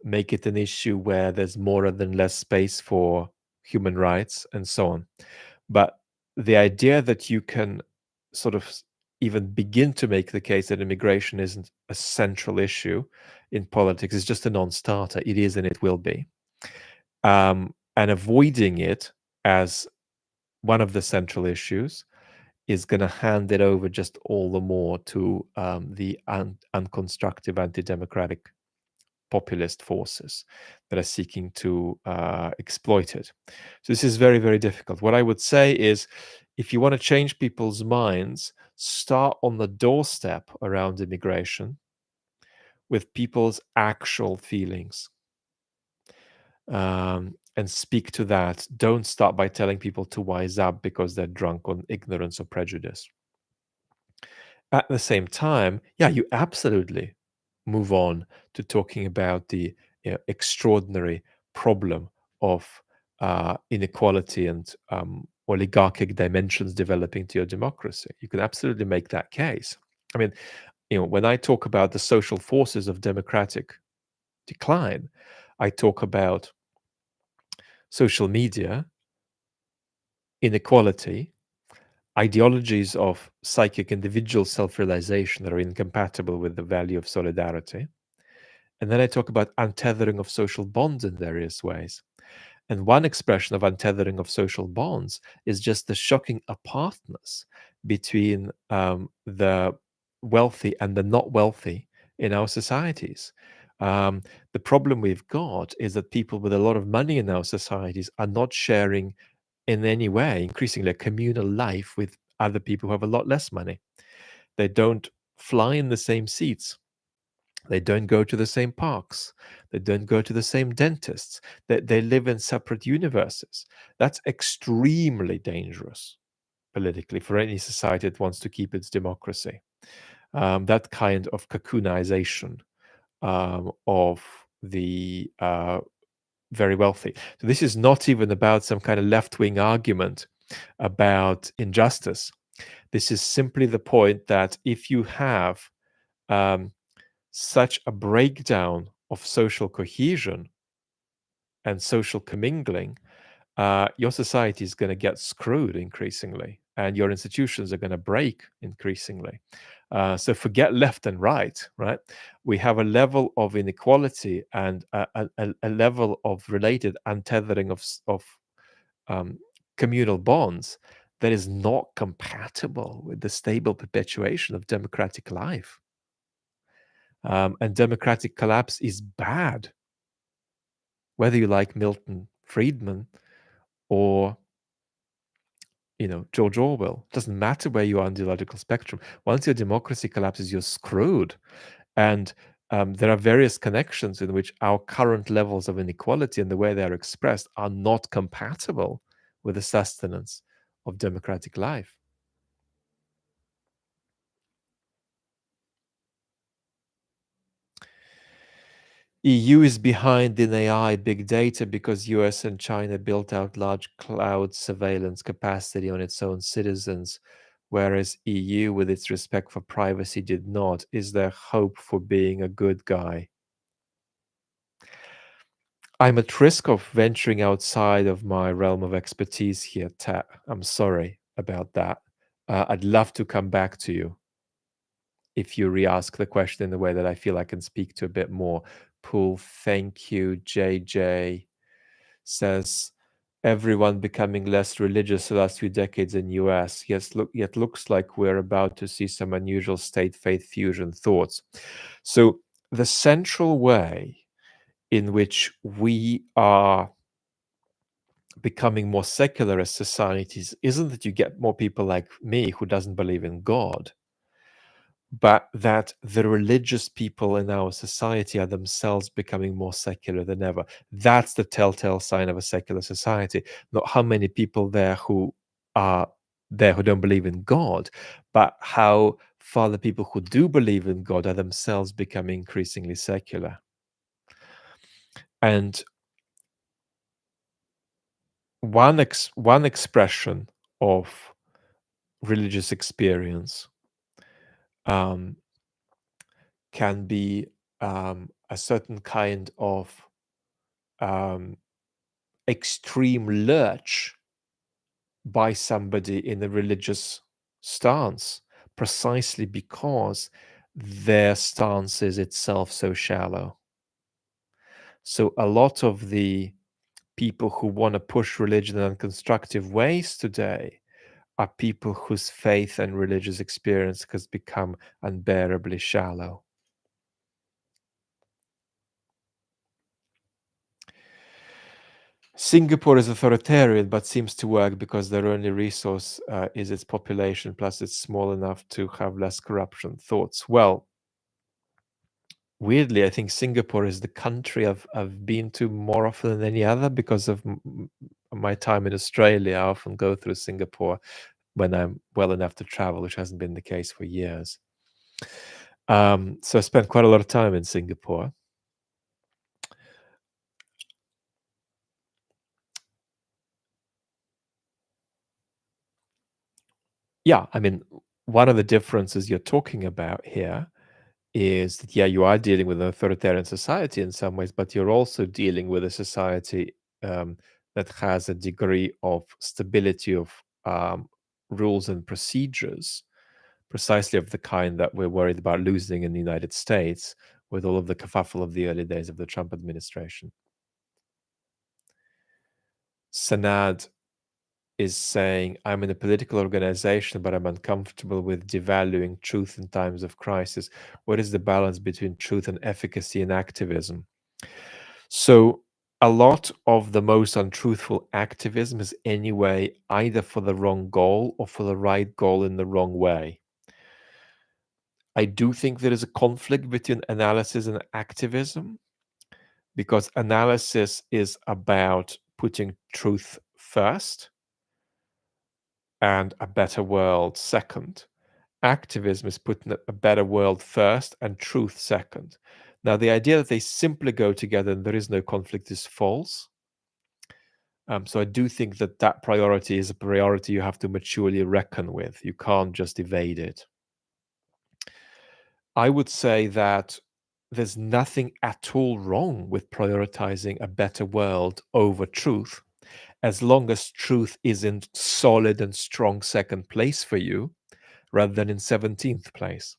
Speaker 1: make it an issue where there's more than less space for human rights and so on. But the idea that you can sort of even begin to make the case that immigration isn't a central issue in politics is just a non-starter. It is and it will be. And avoiding it as one of the central issues is going to hand it over just all the more to the unconstructive, anti-democratic populist forces that are seeking to exploit it. So this is very, very difficult. What I would say is, if you want to change people's minds, start on the doorstep around immigration with people's actual feelings, and speak to that. Don't start by telling people to wise up because they're drunk on ignorance or prejudice. At the same time, yeah, you absolutely move on to talking about the extraordinary problem of inequality and oligarchic dimensions developing to your democracy. You can absolutely make that case. I mean, when I talk about the social forces of democratic decline, I talk about social media, inequality, ideologies of psychic individual self-realization that are incompatible with the value of solidarity. And then I talk about untethering of social bonds in various ways. And one expression of untethering of social bonds is just the shocking apartness between the wealthy and the not wealthy in our societies. The problem we've got is that people with a lot of money in our societies are not sharing in any way, increasingly, a communal life with other people who have a lot less money. They don't fly in the same seats. They don't go to the same parks. They don't go to the same dentists. They live in separate universes. That's extremely dangerous politically for any society that wants to keep its democracy. That kind of cocoonization of the very wealthy. So this is not even about some kind of left-wing argument about injustice. This is simply the point that if you have um, such a breakdown of social cohesion and social commingling, your society is going to get screwed increasingly, and your institutions are going to break increasingly. So forget left and right, right? We have a level of inequality and a level of related untethering of um, communal bonds that is not compatible with the stable perpetuation of democratic life. And democratic collapse is bad, whether you like Milton Friedman or George Orwell. It doesn't matter where you are on the ideological spectrum. Once your democracy collapses, you're screwed. And there are various connections in which our current levels of inequality and the way they are expressed are not compatible with the sustenance of democratic life. EU is behind in AI big data because US and China built out large cloud surveillance capacity on its own citizens, whereas EU, with its respect for privacy, did not. Is there hope for being a good guy? I'm at risk of venturing outside of my realm of expertise here, Tat. I'm sorry about that. I'd love to come back to you if you re-ask the question in the way that I feel I can speak to a bit more. Pool, thank you. JJ says everyone becoming less religious the last few decades in US. Yes, yet looks like we're about to see some unusual state-faith fusion thoughts. So the central way in which we are becoming more secular as societies isn't that you get more people like me who doesn't believe in God, but that the religious people in our society are themselves becoming more secular than ever. That's the telltale sign of a secular society, not how many people there who are there who don't believe in God, but how far the people who do believe in God are themselves becoming increasingly secular. And one expression of religious experience um, can be a certain kind of um, extreme lurch by somebody in a religious stance, precisely because their stance is itself so shallow. So a lot of the people who want to push religion in constructive ways today are people whose faith and religious experience has become unbearably shallow. Singapore is authoritarian, but seems to work because their only resource is its population, plus it's small enough to have less corruption. Thoughts? Well, weirdly, I think Singapore is the country I've been to more often than any other because of my time in Australia. I often go through Singapore when I'm well enough to travel, which hasn't been the case for years. So I spent quite a lot of time in Singapore. Yeah, I mean, one of the differences you're talking about here is that, yeah, you are dealing with an authoritarian society in some ways, but you're also dealing with a society that has a degree of stability of rules and procedures, precisely of the kind that we're worried about losing in the United States with all of the kerfuffle of the early days of the Trump administration. Sanad is saying, I'm in a political organization, but I'm uncomfortable with devaluing truth in times of crisis. What is the balance between truth and efficacy and activism? So, a lot of the most untruthful activism is anyway either for the wrong goal or for the right goal in the wrong way. I do think there is a conflict between analysis and activism because analysis is about putting truth first and a better world second. Activism is putting a better world first and truth second. Now, the idea that they simply go together and there is no conflict is false. So I do think that that priority is a priority you have to maturely reckon with. You can't just evade it. I would say that there's nothing at all wrong with prioritizing a better world over truth, as long as truth is in solid and strong second place for you rather than in 17th place.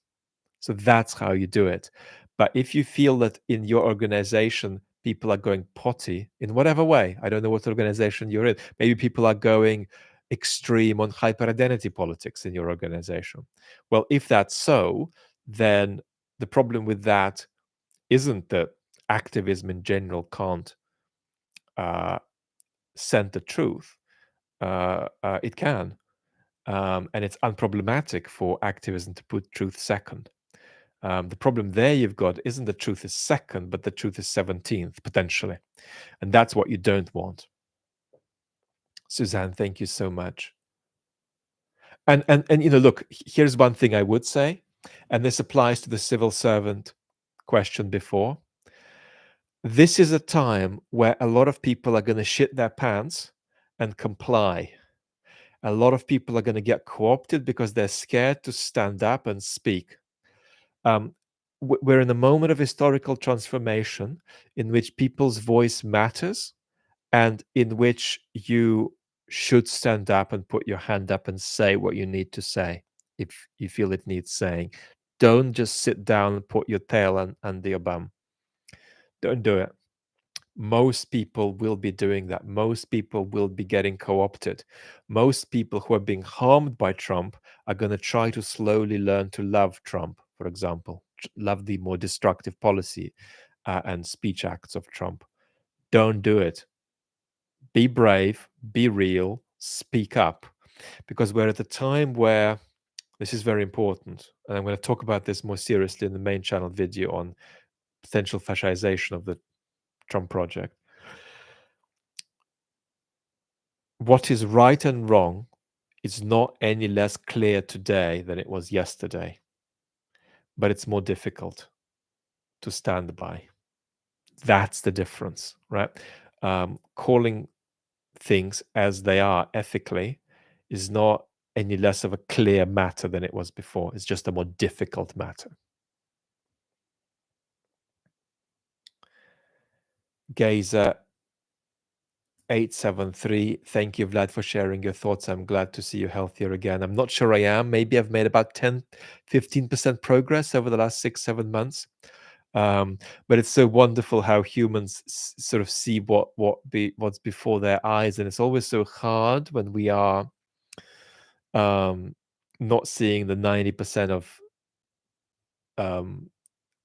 Speaker 1: So that's how you do it. But if you feel that in your organization, people are going potty in whatever way, I don't know what organization you're in, maybe people are going extreme on hyper identity politics in your organization. Well, if that's so, then the problem with that isn't that activism in general can't uh, center truth. It can. And it's unproblematic for activism to put truth second. The problem there you've got isn't the truth is second, but the truth is 17th, potentially. And that's what you don't want. Suzanne, thank you so much. And look, here's one thing I would say, and this applies to the civil servant question before. This is a time where a lot of people are going to shit their pants and comply. A lot of people are going to get co-opted because they're scared to stand up and speak. Um, we're in a moment of historical transformation in which people's voice matters and in which you should stand up and put your hand up and say what you need to say if you feel it needs saying. Don't just sit down and put your tail under your bum. Don't do it. Most people will be doing that. Most people will be getting co opted. Most people who are being harmed by Trump are going to try to slowly learn to love Trump, for example, love the more destructive policy and speech acts of Trump. Don't do it. Be brave, be real, speak up, because we're at a time where this is very important. And I'm going to talk about this more seriously in the main channel video on potential fascization of the Trump project. What is right and wrong is not any less clear today than it was yesterday, but it's more difficult to stand by. That's the difference, right? Calling things as they are ethically is not any less of a clear matter than it was before. It's just a more difficult matter. Gazer 873, thank you, Vlad, for sharing your thoughts. I'm glad to see you healthier again. I'm not sure I am. Maybe I've made about 10, 15% progress over the last 6, 7 months. But it's so wonderful how humans sort of see what's before their eyes. And it's always so hard when we are not seeing the 90% of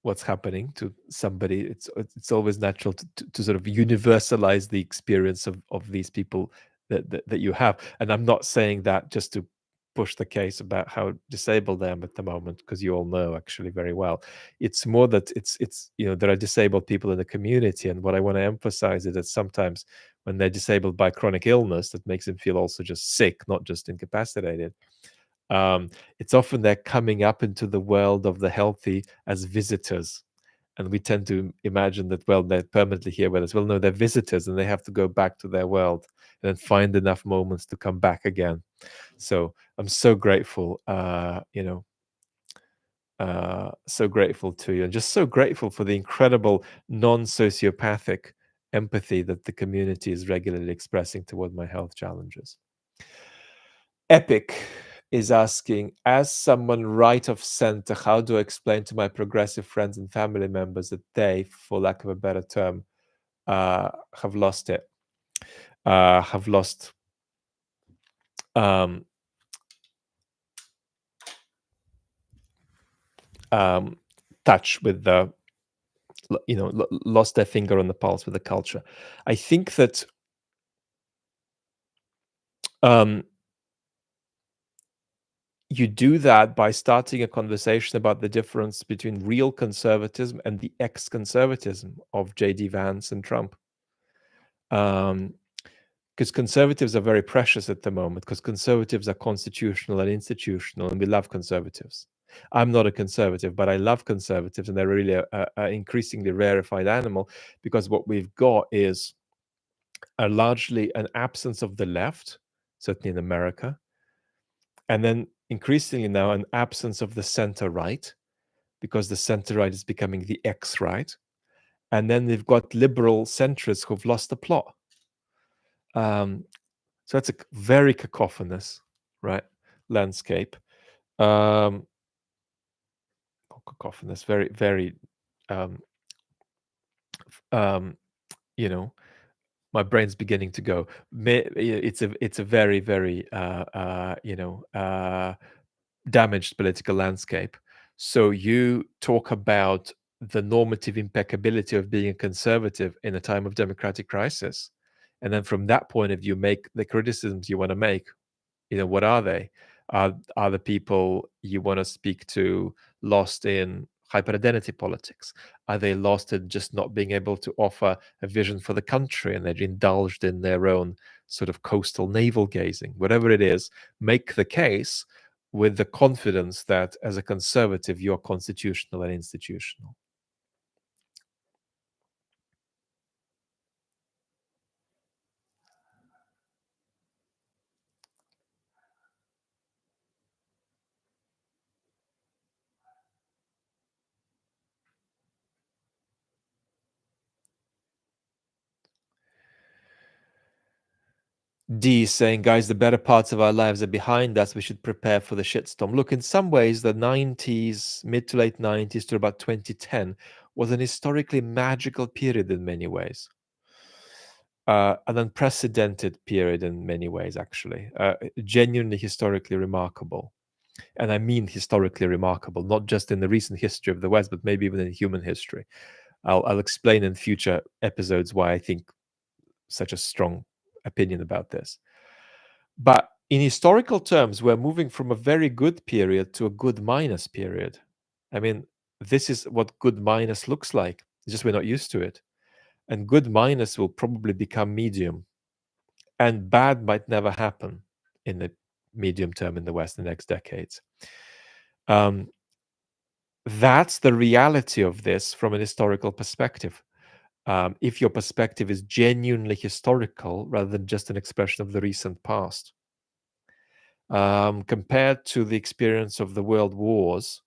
Speaker 1: what's happening to somebody. It's always natural to sort of universalize the experience of these people that you have. And I'm not saying that just to push the case about how disabled I am at the moment, because you all know actually very well. It's more that it's there are disabled people in the community, and what I want to emphasize is that sometimes when they're disabled by chronic illness, that makes them feel also just sick, not just incapacitated. It's often they're coming up into the world of the healthy as visitors, And we tend to imagine that, well, they're permanently here with us. Well, no, they're visitors and they have to go back to their world and then find enough moments to come back again. So I'm so grateful, so grateful to you, and just so grateful for the incredible non-sociopathic empathy that the community is regularly expressing toward my health challenges. Epic is asking, as someone right of center, how do I explain to my progressive friends and family members that they, for lack of a better term, have lost it, have lost um, touch with the, lost their finger on the pulse with the culture? I think that you do that by starting a conversation about the difference between real conservatism and the ex-conservatism of J.D. Vance and Trump. Because conservatives are very precious at the moment, because conservatives are constitutional and institutional, and we love conservatives. I'm not a conservative, but I love conservatives, and they're really a increasingly rarefied animal, because what we've got is largely an absence of the left, certainly in America, and then increasingly now an absence of the center right, because the center right is becoming the X right. And then we've got liberal centrists who've lost the plot. So that's a very cacophonous, right, landscape. Cacophonous, very, very, you know, my brain's beginning to go. It's a very, very, damaged political landscape. So you talk about the normative impeccability of being a conservative in a time of democratic crisis, and then from that point of view, make the criticisms you want to make. What are they? Are the people you want to speak to lost in hyperidentity politics? Are they lost in just not being able to offer a vision for the country, and they're indulged in their own sort of coastal navel gazing? Whatever it is, make the case with the confidence that as a conservative, you're constitutional and institutional. D saying, guys, the better parts of our lives are behind us. We should prepare for the shitstorm. Look, in some ways, the 90s, mid to late 90s to about 2010 was an historically magical period in many ways. An unprecedented period in many ways, actually. Genuinely historically remarkable. And I mean historically remarkable, not just in the recent history of the West, but maybe even in human history. I'll explain in future episodes why I think such a strong opinion about this. But in historical terms, we're moving from a very good period to a good minus period. I mean, this is what good minus looks like. It's just we're not used to it. And good minus will probably become medium. And bad might never happen in the medium term in the West in the next decades. That's the reality of this from an historical perspective. If your perspective is genuinely historical rather than just an expression of the recent past. Compared to the experience of the world wars,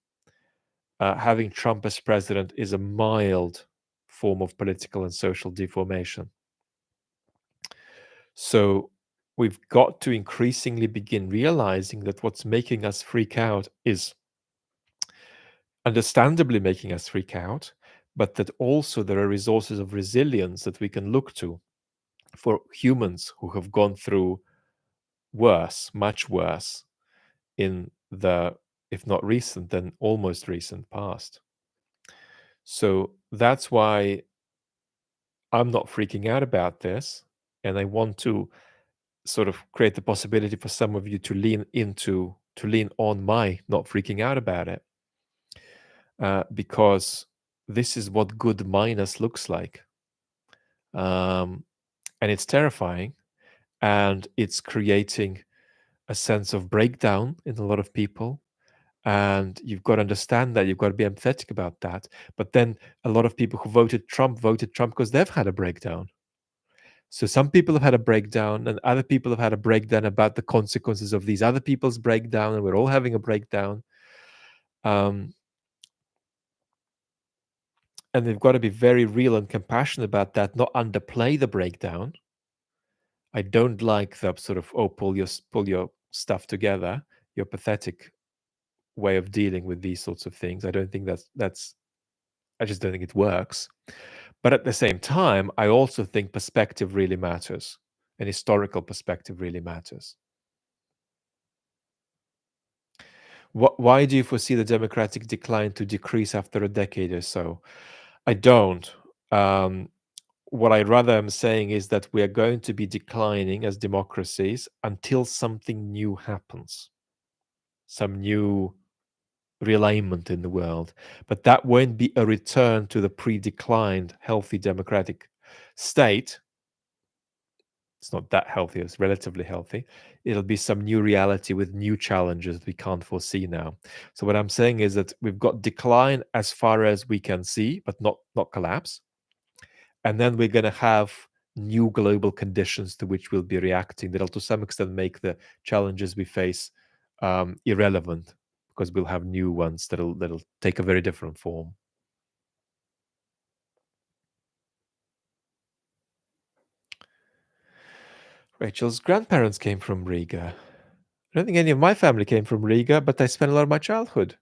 Speaker 1: having Trump as president is a mild form of political and social deformation. So we've got to increasingly begin realizing that what's making us freak out is understandably making us freak out, but that also there are resources of resilience that we can look to for humans who have gone through worse, much worse, in the, if not recent, then almost recent past. So that's why I'm not freaking out about this. And I want to sort of create the possibility for some of you to lean on my not freaking out about it. Because this is what good minus looks like. And it's terrifying. And it's creating a sense of breakdown in a lot of people. And you've got to understand that. You've got to be empathetic about that. But then a lot of people who voted Trump because they've had a breakdown. So some people have had a breakdown, and other people have had a breakdown about the consequences of these other people's breakdown, and we're all having a breakdown. Um, and they've got to be very real and compassionate about that, not underplay the breakdown. I don't like the sort of, oh, pull your stuff together, your pathetic way of dealing with these sorts of things. I don't think that's I just don't think it works. But at the same time, I also think perspective really matters, and historical perspective really matters. Why do you foresee the democratic decline to decrease after a decade or so? I don't. Um, what I rather am saying is that we are going to be declining as democracies until something new happens, some new realignment in the world. But that won't be a return to the pre-declined healthy democratic state. It's not that healthy, it's relatively healthy. It'll be some new reality with new challenges we can't foresee now. So what I'm saying is that we've got decline as far as we can see, but not collapse. And then we're going to have new global conditions to which we'll be reacting that'll to some extent make the challenges we face irrelevant, because we'll have new ones that'll take a very different form. Rachel's grandparents came from Riga. I don't think any of my family came from Riga, but I spent a lot of my childhood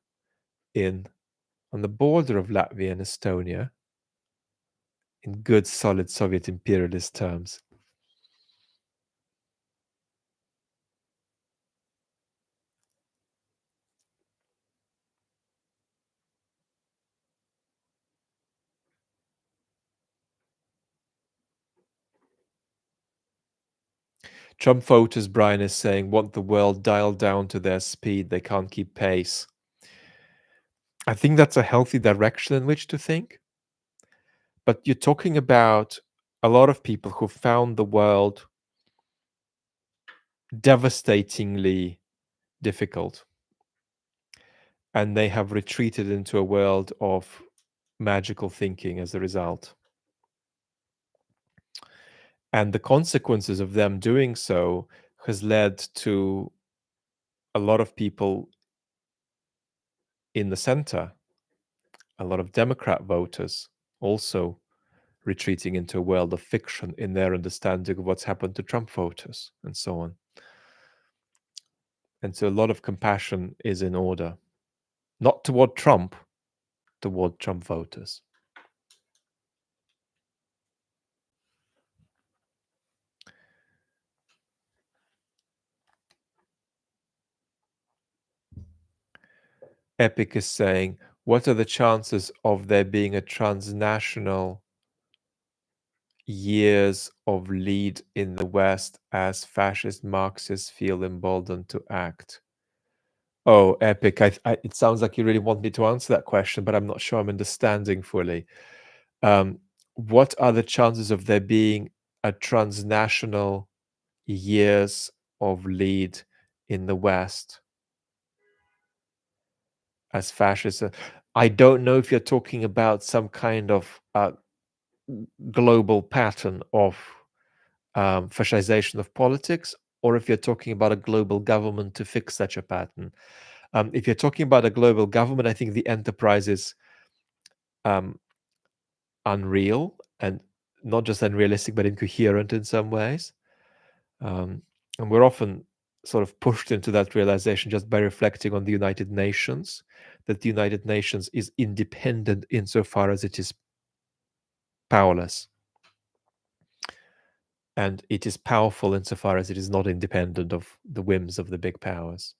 Speaker 1: in on the border of Latvia and Estonia in good, solid Soviet imperialist terms. Trump voters, Brian is saying, want the world dialed down to their speed. They can't keep pace. I think that's a healthy direction in which to think. But you're talking about a lot of people who found the world devastatingly difficult. And they have retreated into a world of magical thinking as a result. And the consequences of them doing so has led to a lot of people in the center, a lot of Democrat voters also retreating into a world of fiction in their understanding of what's happened to Trump voters and so on. And so a lot of compassion is in order, not toward Trump, toward Trump voters. Epic is saying, what are the chances of there being a transnational years of lead in the West as fascist Marxists feel emboldened to act? Oh, Epic, it sounds like you really want me to answer that question, but I'm not sure I'm understanding fully. What are the chances of there being a transnational years of lead in the West as fascists? I don't know if you're talking about some kind of global pattern of fascization of politics, or if you're talking about a global government to fix such a pattern. If you're talking about a global government, I think the enterprise is unreal, and not just unrealistic, but incoherent in some ways. And we're often sort of pushed into that realization just by reflecting on the United Nations, that the United Nations is independent insofar as it is powerless. And it is powerful insofar as it is not independent of the whims of the big powers.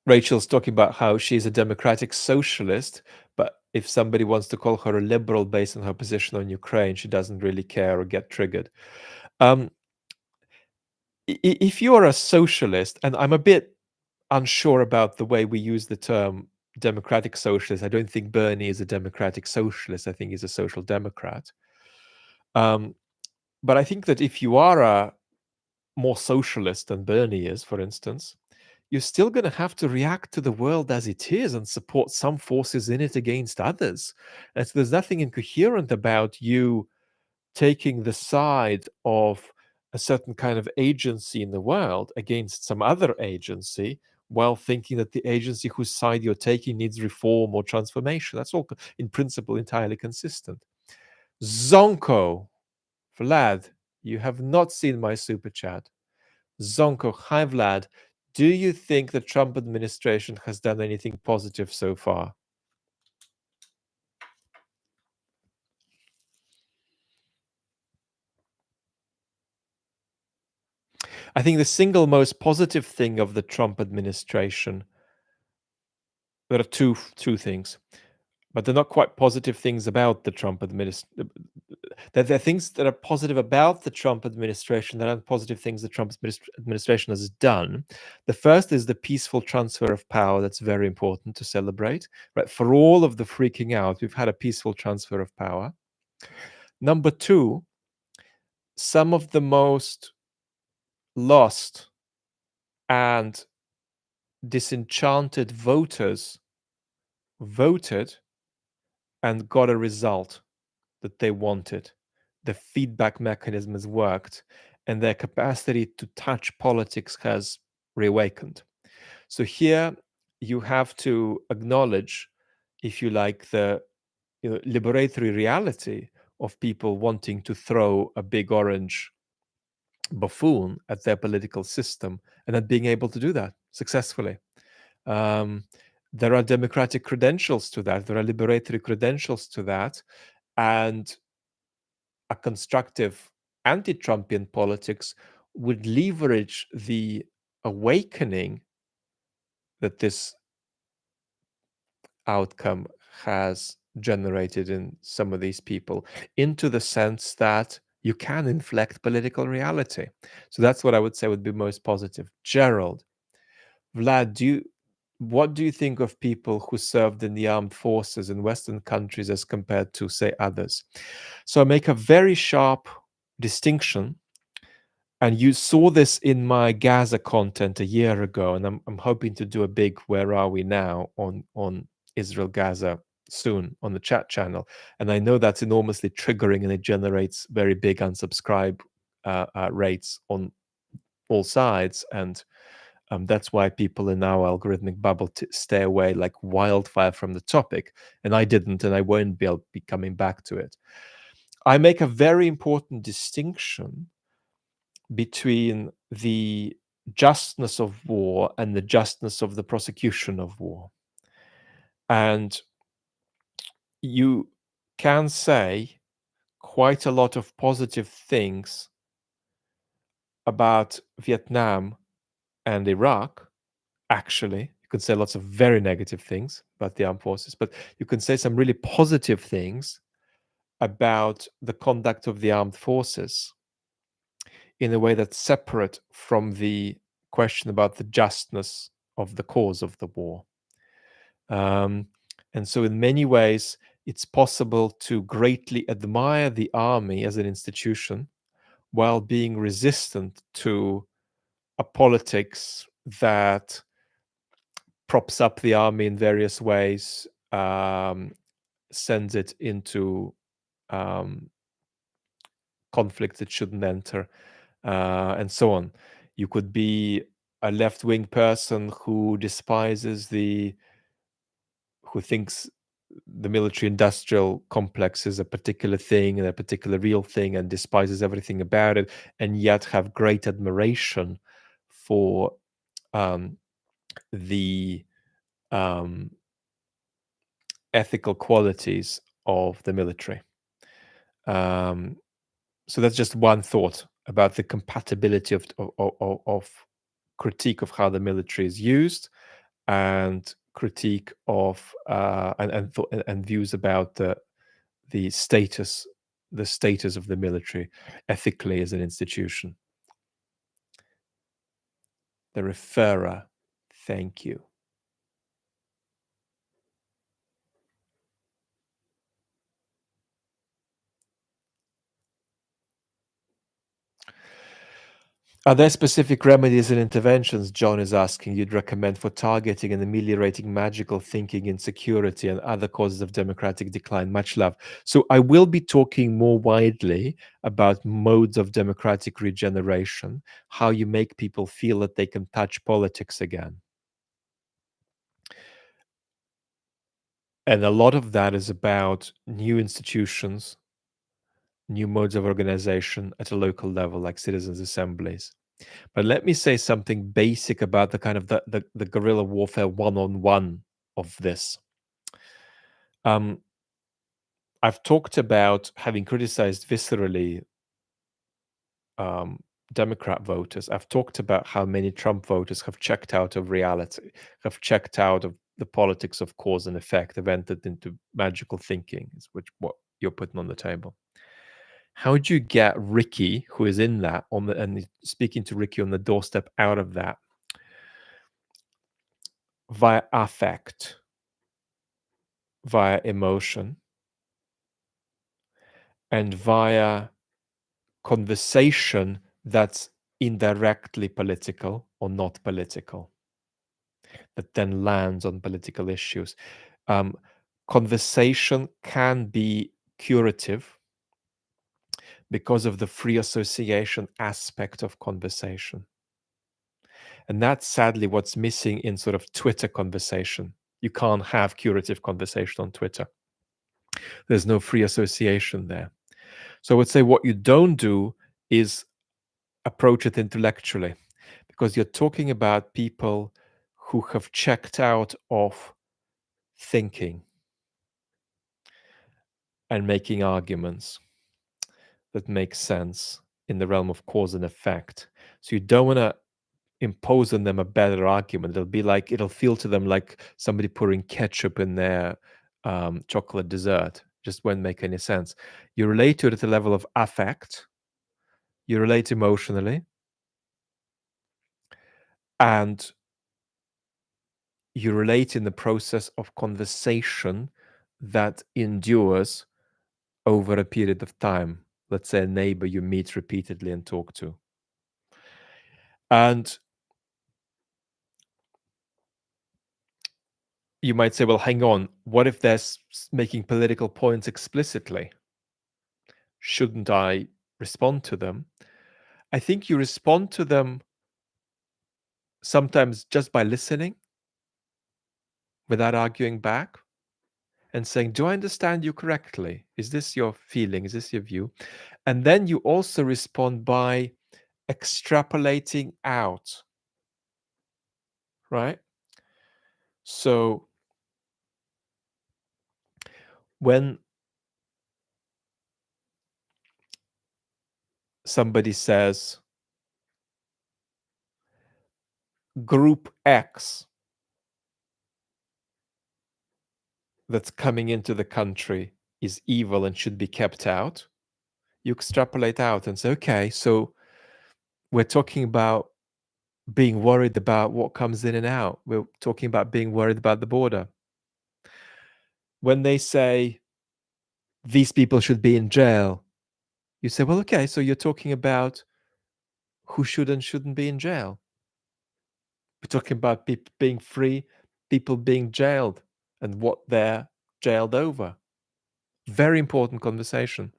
Speaker 1: Rachel's talking about how she's a democratic socialist, but if somebody wants to call her a liberal based on her position on Ukraine, she doesn't really care or get triggered. Um, if you are a socialist, and I'm a bit unsure about the way we use the term democratic socialist. I don't think Bernie is a democratic socialist. I think he's a social democrat. But I think that if you are a more socialist than Bernie is, for instance, you're still going to have to react to the world as it is and support some forces in it against others. And so there's nothing incoherent about you taking the side of a certain kind of agency in the world against some other agency while thinking that the agency whose side you're taking needs reform or transformation. That's all in principle entirely consistent. Zonko, Vlad, you have not seen my super chat. Zonko, hi Vlad. Do you think the Trump administration has done anything positive so far? I think the single most positive thing of the Trump administration, there are two things, but they're not quite positive things about the Trump administration. There are things that are positive about the Trump administration that aren't positive things the Trump administration has done. The first is the peaceful transfer of power. That's very important to celebrate. Right, for all of the freaking out, we've had a peaceful transfer of power. Number two, some of the most lost and disenchanted voters voted and got a result that they wanted. The feedback mechanism has worked, and their capacity to touch politics has reawakened. So here you have to acknowledge, if you like, the liberatory reality of people wanting to throw a big orange buffoon at their political system and not being able to do that successfully. There are democratic credentials to that. There are liberatory credentials to that. And a constructive anti-Trumpian politics would leverage the awakening that this outcome has generated in some of these people into the sense that you can inflect political reality. So that's what I would say would be most positive. Gerald, Vlad, what do you think of people who served in the armed forces in Western countries as compared to, say, others? So I make a very sharp distinction, and you saw this in my Gaza content a year ago, and I'm hoping to do a big "Where Are We Now" on Israel Gaza soon on the chat channel. And I know that's enormously triggering, and it generates very big unsubscribe rates on all sides, and that's why people in our algorithmic bubble stay away like wildfire from the topic. And I didn't, and I won't be coming back to it. I make a very important distinction between the justness of war and the justness of the prosecution of war. And you can say quite a lot of positive things about Vietnam and Iraq. Actually, you can say lots of very negative things about the armed forces, but you can say some really positive things about the conduct of the armed forces in a way that's separate from the question about the justness of the cause of the war. And so, in many ways, it's possible to greatly admire the army as an institution while being resistant to a politics that props up the army in various ways, sends it into conflicts it shouldn't enter, and so on. You could be a left-wing person who who thinks the military-industrial complex is a particular thing and a particular real thing and despises everything about it, and yet have great admiration for the ethical qualities of the military. So that's just one thought about the compatibility of critique of how the military is used and critique of and views about the status of the military ethically as an institution. The referrer, thank you. Are there specific remedies and interventions, John is asking, you'd recommend for targeting and ameliorating magical thinking, insecurity, and other causes of democratic decline? Much love. So I will be talking more widely about modes of democratic regeneration, how you make people feel that they can touch politics again. And a lot of that is about new institutions, new modes of organization at a local level, like citizens' assemblies. But let me say something basic about the kind of the guerrilla warfare one-on-one of this. I've talked about having criticized viscerally Democrat voters. I've talked about how many Trump voters have checked out of reality, have checked out of the politics of cause and effect, have entered into magical thinking, is what you're putting on the table. How do you get Ricky, who is in that, and speaking to Ricky on the doorstep, out of that? Via affect, via emotion, and via conversation that's indirectly political or not political, that then lands on political issues. Conversation can be curative because of the free association aspect of conversation. And that's sadly what's missing in sort of Twitter conversation. You can't have curative conversation on Twitter. There's no free association there. So I would say what you don't do is approach it intellectually, because you're talking about people who have checked out of thinking and making arguments that make sense in the realm of cause and effect. So you don't want to impose on them a better argument. It'll feel to them like somebody pouring ketchup in their chocolate dessert. Just won't make any sense. You relate to it at the level of affect. You relate emotionally, and you relate in the process of conversation that endures over a period of time. Let's say a neighbor you meet repeatedly and talk to. And you might say, well, hang on, what if they're making political points explicitly? Shouldn't I respond to them? I think you respond to them sometimes just by listening without arguing back and saying, do I understand you correctly? Is this your feeling? Is this your view? And then you also respond by extrapolating out, right? So when somebody says group X that's coming into the country is evil and should be kept out, you extrapolate out and say, okay, so we're talking about being worried about what comes in and out. We're talking about being worried about the border. When they say these people should be in jail, you say, well, okay, so you're talking about who should and shouldn't be in jail. We're talking about people being free, people being jailed, and what they're jailed over. Very important conversation.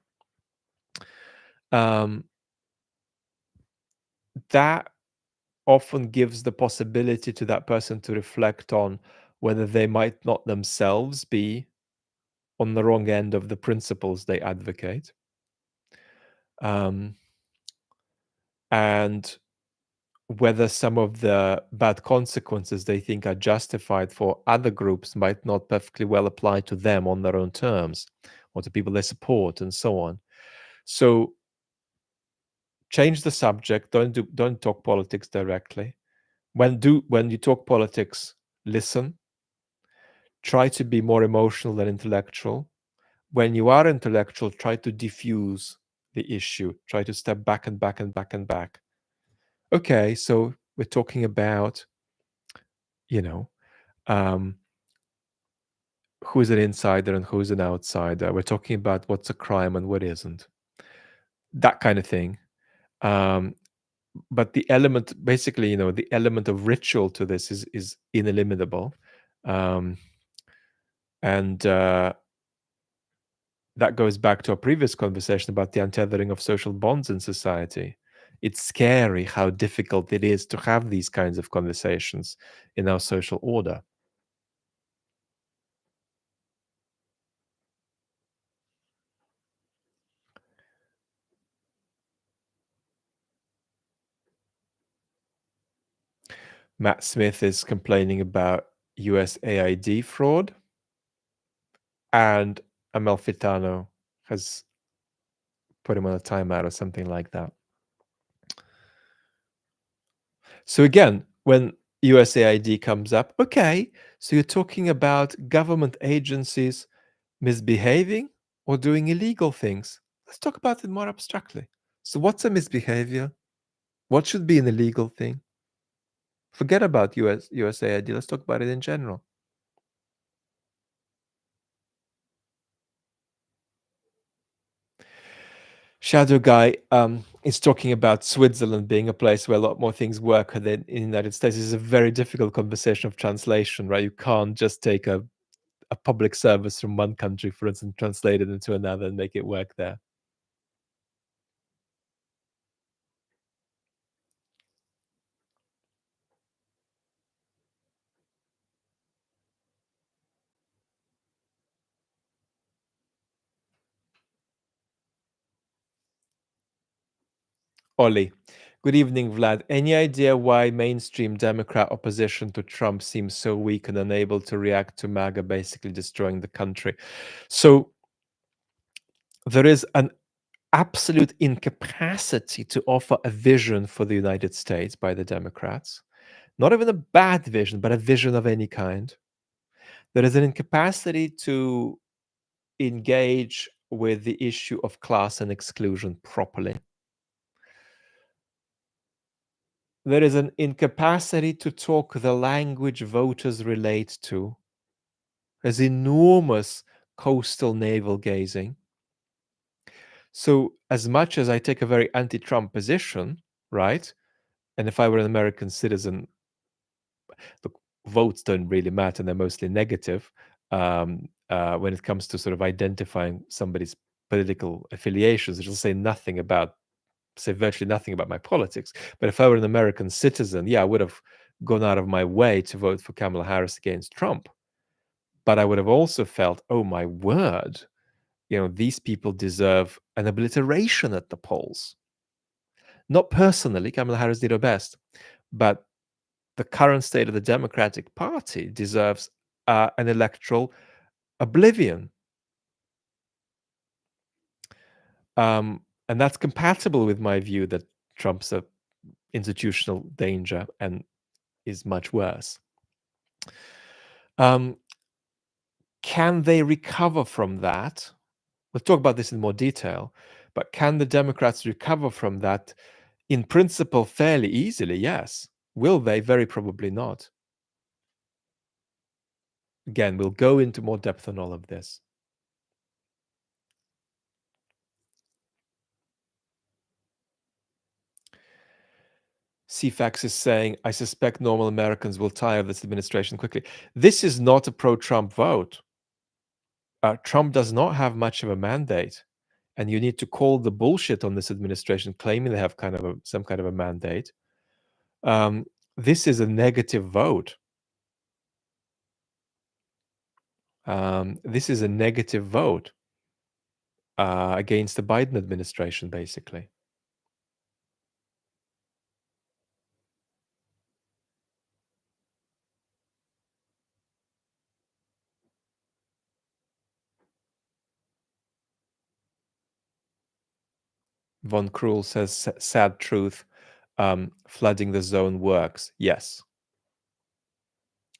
Speaker 1: That often gives the possibility to that person to reflect on whether they might not themselves be on the wrong end of the principles they advocate. And whether some of the bad consequences they think are justified for other groups might not perfectly well apply to them on their own terms or to people they support and so on. So change the subject. Don't talk politics directly. When you talk politics, listen, try to be more emotional than intellectual. When you are intellectual, try to diffuse the issue, try to step back and back and back and back. Okay, so we're talking about, you know, um, who's an insider and who's an outsider. We're talking about what's a crime and what isn't. That kind of thing. Um, but the element, basically, the element of ritual to this is ineliminable, um, and that goes back to our previous conversation about the untethering of social bonds in society. It's scary how difficult it is to have these kinds of conversations in our social order. Matt Smith is complaining about USAID fraud, and Amalfitano has put him on a timeout or something like that. So again, when USAID comes up, okay, so you're talking about government agencies misbehaving or doing illegal things. Let's talk about it more abstractly. So what's a misbehavior? What should be an illegal thing? Forget about USAID. Let's talk about it in general. Shadow Guy is talking about Switzerland being a place where a lot more things work than in the United States. This is a very difficult conversation of translation, right? You can't just take a public service from one country, for instance, translate it into another and make it work there. Ollie. Good evening, Vlad. Any idea why mainstream Democrat opposition to Trump seems so weak and unable to react to MAGA basically destroying the country? So there is an absolute incapacity to offer a vision for the United States by the Democrats. Not even a bad vision, but a vision of any kind. There is an incapacity to engage with the issue of class and exclusion properly. There is an incapacity to talk the language voters relate to. There's enormous coastal navel gazing. So, as much as I take a very anti Trump position, right? And if I were an American citizen, look, votes don't really matter, they're mostly negative when it comes to sort of identifying somebody's political affiliations. It'll say virtually nothing about my politics. But if I were an American citizen, yeah, I would have gone out of my way to vote for Kamala Harris against Trump. But I would have also felt, oh my word, these people deserve an obliteration at the polls. Not personally, Kamala Harris did her best, but the current state of the Democratic Party deserves an electoral oblivion. And that's compatible with my view that Trump's a institutional danger and is much worse. Can they recover from that? We'll talk about this in more detail, but can the Democrats recover from that? In principle, fairly easily, yes. Will they? Very probably not. Again, we'll go into more depth on all of this. CFAX is saying, I suspect normal Americans will tire of this administration quickly. This is not a pro-Trump vote. Trump does not have much of a mandate, and you need to call the bullshit on this administration claiming they have some kind of a mandate. This is a negative vote. This is a negative vote against the Biden administration, basically. Von Krul says, sad truth, flooding the zone works. Yes.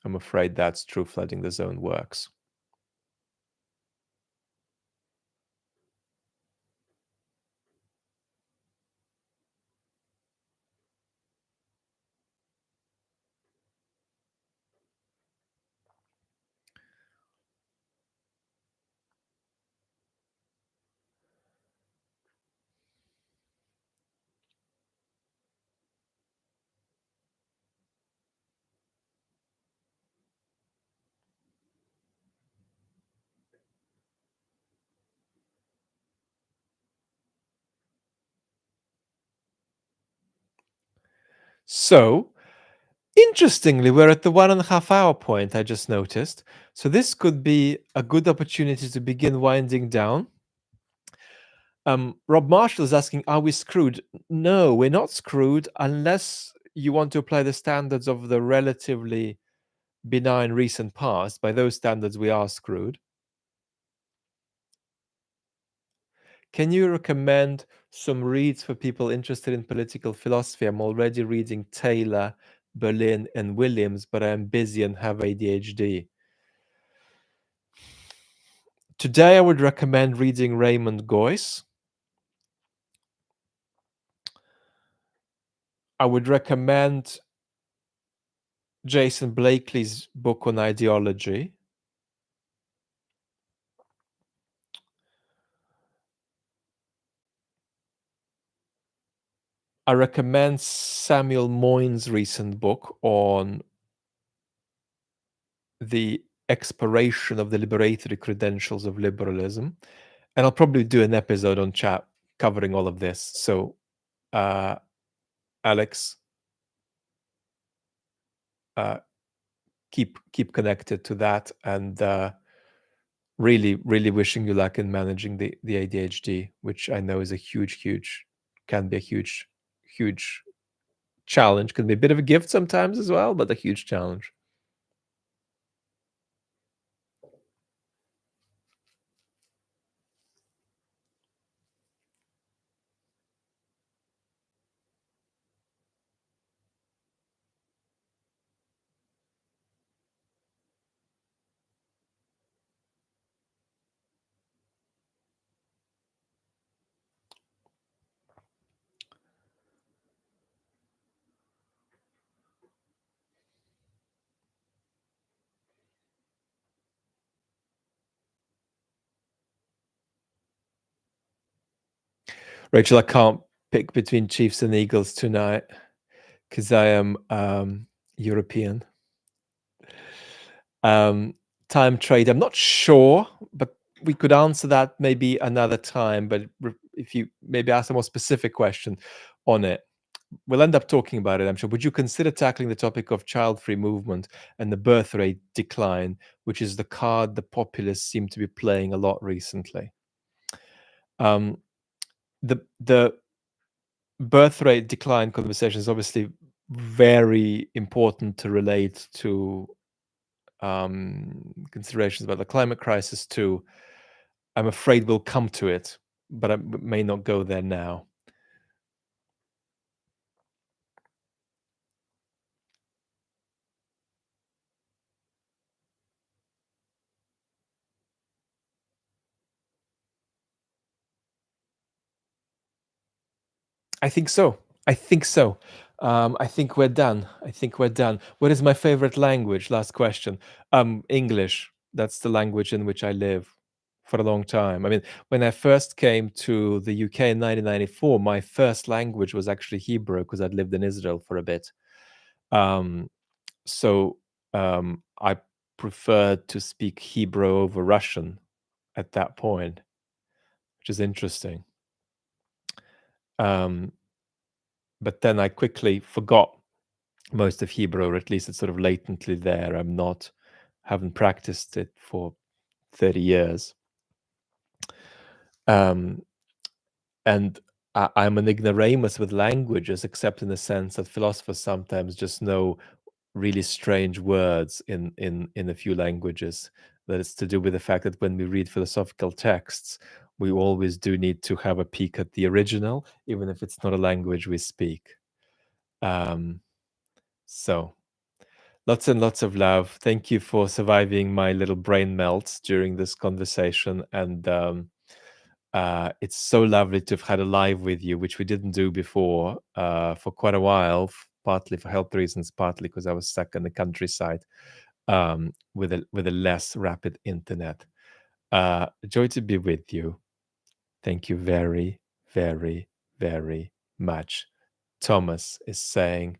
Speaker 1: I'm afraid that's true. Flooding the zone works. So, interestingly, we're at the 1.5 hour point, I just noticed. So, this could be a good opportunity to begin winding down. Rob Marshall is asking, are we screwed? No, we're not screwed unless you want to apply the standards of the relatively benign recent past. By those standards, we are screwed. Can you recommend some reads for people interested in political philosophy? I'm already reading Taylor, Berlin, and Williams, but I am busy and have ADHD. Today, I would recommend reading Raymond Goyce. I would recommend Jason Blakely's book on ideology. I recommend Samuel Moyn's recent book on the expiration of the liberatory credentials of liberalism. And I'll probably do an episode on chat covering all of this. So, Alex, keep connected to that, and really wishing you luck in managing the ADHD, which I know is a huge can be a huge challenge. Can be a bit of a gift sometimes as well, but a huge challenge. Rachel, I can't pick between Chiefs and Eagles tonight because I am European. Time trade, I'm not sure, but we could answer that maybe another time. But if you maybe ask a more specific question on it, we'll end up talking about it, I'm sure. Would you consider tackling the topic of child-free movement and the birth rate decline, which is the card the populists seem to be playing a lot recently? The birth rate decline conversation is obviously very important to relate to considerations about the climate crisis too. I'm afraid we'll come to it, but I may not go there now. I think so. I think so. I think we're done. What is my favorite language? Last question. English. That's the language in which I live for a long time. I mean, when I first came to the UK in 1994, my first language was actually Hebrew because I'd lived in Israel for a bit. So I preferred to speak Hebrew over Russian at that point, which is interesting. But then I quickly forgot most of Hebrew, or at least it's sort of latently there. Haven't practiced it for 30 years. And I'm an ignoramus with languages, except in the sense that philosophers sometimes just know really strange words in a few languages. That it's to do with the fact that when we read philosophical texts, we always do need to have a peek at the original, even if it's not a language we speak. So Lots and lots of love. Thank you for surviving my little brain melts during this conversation. And it's so lovely to have had a live with you, which we didn't do before for quite a while, partly for health reasons, partly because I was stuck in the countryside with a less rapid internet. Joy to be with you. Thank you very, very, very much. Thomas is saying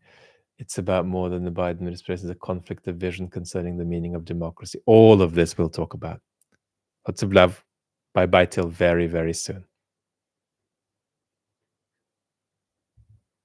Speaker 1: it's about more than the Biden administration, it's a conflict of vision concerning the meaning of democracy. All of this we'll talk about. Lots of love. Bye bye till very, very soon.